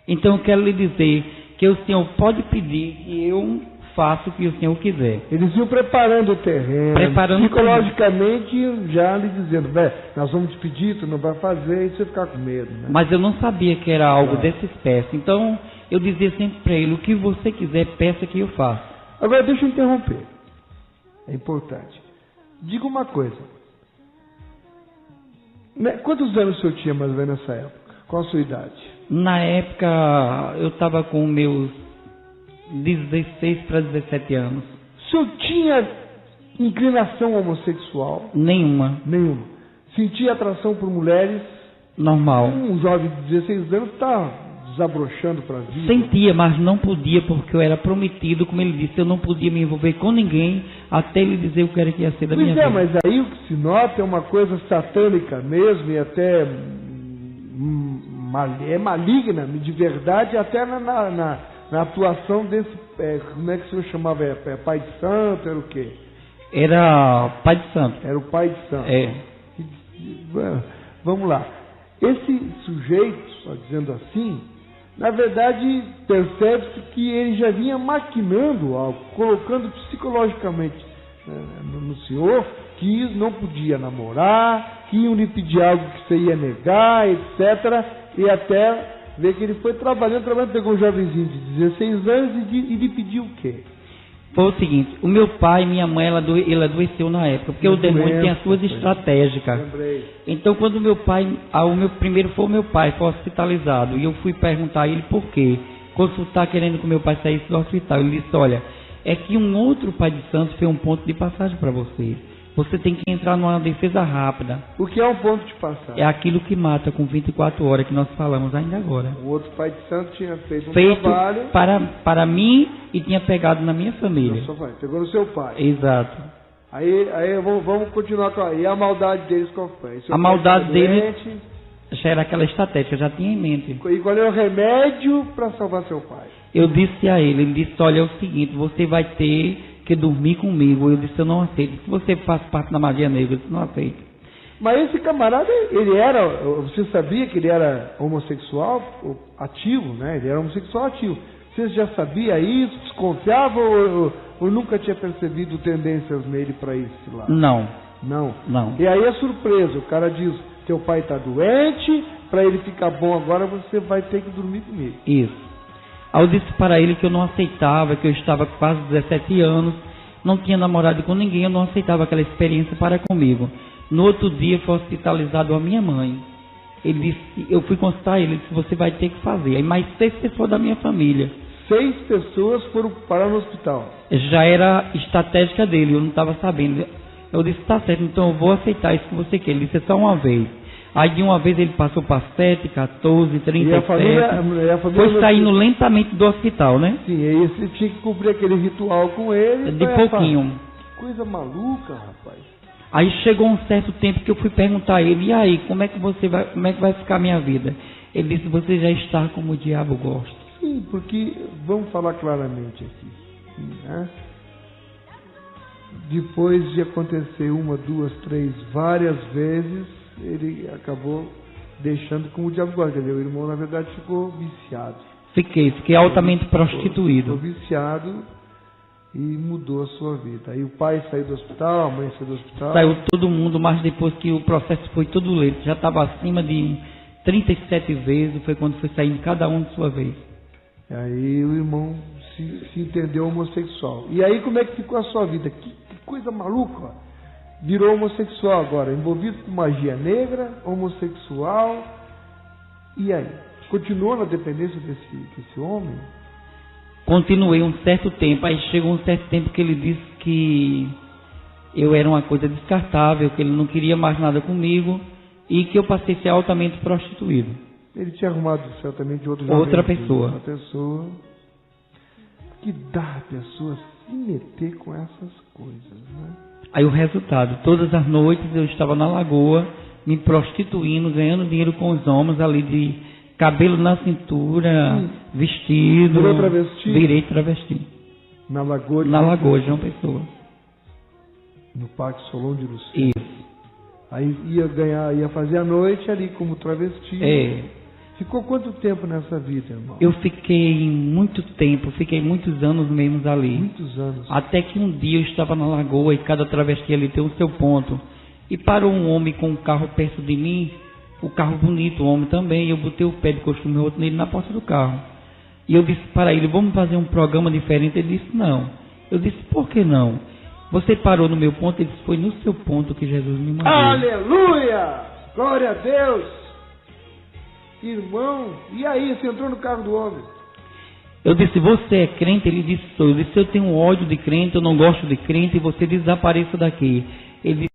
Então eu quero lhe dizer que o Senhor pode pedir que eu faço o que o Senhor quiser. Eles iam preparando o terreno, psicologicamente já lhe dizendo: nós vamos te pedir, tu não vai fazer, e você ficar com medo, né? Mas eu não sabia que era algo dessa espécie. Então eu dizia sempre para ele: o que você quiser, peça que eu faça. Agora deixa eu interromper. É importante. Diga uma coisa. Quantos anos o senhor tinha mais ou menos nessa época? Qual a sua idade? Na época, eu estava com meus 16 para 17 anos. O senhor tinha inclinação homossexual? Nenhuma. Nenhuma. Sentia atração por mulheres? Normal. Um jovem de 16 anos está desabrochando para a vida. Sentia, mas não podia, porque eu era prometido, como ele disse, eu não podia me envolver com ninguém até ele dizer o que era que ia ser da minha vida. Mas aí o que se nota é uma coisa satânica mesmo, e até é maligna, de verdade, até na atuação desse, como é que o senhor chamava? Pai de santo, era o quê? Era pai de santo. Era o pai de santo. É. Vamos lá. Esse sujeito, só dizendo assim, na verdade percebe-se que ele já vinha maquinando algo, colocando psicologicamente no senhor que não podia namorar, que iam lhe pedir algo que você ia negar, etc. E até ver que ele foi trabalhando, pegou um jovenzinho de 16 anos e lhe pediu o quê? Foi o seguinte, o meu pai e minha mãe, ele adoeceu na época, porque o demônio tem as suas estratégicas. Lembrei. Então, quando o meu pai, primeiro foi o meu pai, foi hospitalizado, e eu fui perguntar a ele por quê, consultar querendo que o meu pai saísse do hospital. Ele disse, olha, é que um outro pai de santo foi um ponto de passagem para você. Você tem que entrar numa defesa rápida. O que é um ponto de passagem? É aquilo que mata com 24 horas, que nós falamos ainda agora. O outro pai de santo tinha feito um trabalho para mim e tinha pegado na minha família. Pegou no seu pai. Exato. Aí vamos continuar com aí. E a maldade deles qual foi? A maldade deles já era aquela estratégia, já tinha em mente. E qual é o remédio para salvar seu pai? Eu disse a ele disse, olha, é o seguinte, você vai ter que dormir comigo. Eu disse, eu não aceito. Se você faz parte da magia negra, eu disse, não aceito. Mas esse camarada, você sabia que ele era homossexual ativo, né? Ele era homossexual ativo. Você já sabia isso? Desconfiava ou nunca tinha percebido tendências nele para esse lado? Não. E aí é surpresa, o cara diz, teu pai está doente, para ele ficar bom agora você vai ter que dormir comigo. Isso. Aí eu disse para ele que eu não aceitava, que eu estava com quase 17 anos, não tinha namorado com ninguém, eu não aceitava aquela experiência para comigo. No outro dia foi hospitalizado a minha mãe. Ele disse, eu fui consultar ele, disse, você vai ter que fazer. Aí mais 6 pessoas da minha família. 6 pessoas foram parar no hospital. Já era estratégica dele, eu não estava sabendo. Eu disse, tá certo, então eu vou aceitar isso que você quer. Ele disse, é só uma vez. Aí de uma vez ele passou para 7, 14, 37. E a família foi saindo lentamente do hospital, né? Sim, aí você tinha que cumprir aquele ritual com ele. De pouquinho. Que coisa maluca, rapaz. Aí chegou um certo tempo que eu fui perguntar a ele, e aí, como é que vai ficar a minha vida? Ele disse, você já está como o diabo gosta. Sim, porque, vamos falar claramente aqui, né? Depois de acontecer 1, 2, 3, várias vezes, ele acabou deixando como o diabo gosta. Quer dizer, o irmão, na verdade, ficou viciado. Fiquei altamente prostituído. Ficou viciado e mudou a sua vida. Aí o pai saiu do hospital, a mãe saiu do hospital. Saiu todo mundo, mas depois que o processo foi todo lento, já estava acima de 37 vezes, foi quando foi saindo cada um de sua vez. Aí o irmão se entendeu homossexual. E aí como é que ficou a sua vida? Que coisa maluca, ó. Virou homossexual agora, envolvido com magia negra, homossexual. E aí? Continuou na dependência desse homem? Continuei um certo tempo. Aí chegou um certo tempo que ele disse que eu era uma coisa descartável, que ele não queria mais nada comigo e que eu passei a ser altamente prostituído. Ele tinha arrumado certamente outra pessoa. Uma pessoa que dá a pessoa se meter com essas coisas, né? Aí o resultado, todas as noites eu estava na lagoa, me prostituindo, ganhando dinheiro com os homens ali de cabelo na cintura, vestido. Virou travesti? Virei travesti. Na lagoa de João Pessoa. No Parque Solon de Lucena. Isso. Aí ia fazer a noite ali como travesti. É. Ficou quanto tempo nessa vida, irmão? Eu fiquei muito tempo, fiquei muitos anos mesmo ali. Muitos anos. Até que um dia eu estava na lagoa e cada travesti ali tem o seu ponto. E parou um homem com um carro perto de mim, o carro bonito, o homem também, e eu botei o pé de costume outro nele na porta do carro. E eu disse para ele, vamos fazer um programa diferente? Ele disse, não. Eu disse, por que não? Você parou no meu ponto, ele disse, foi no seu ponto que Jesus me mandou. Aleluia! Glória a Deus! Irmão, e aí, você entrou no carro do homem? Eu disse, você é crente? Ele disse, sou. Eu disse, eu tenho ódio de crente, eu não gosto de crente, e você desapareça daqui. Ele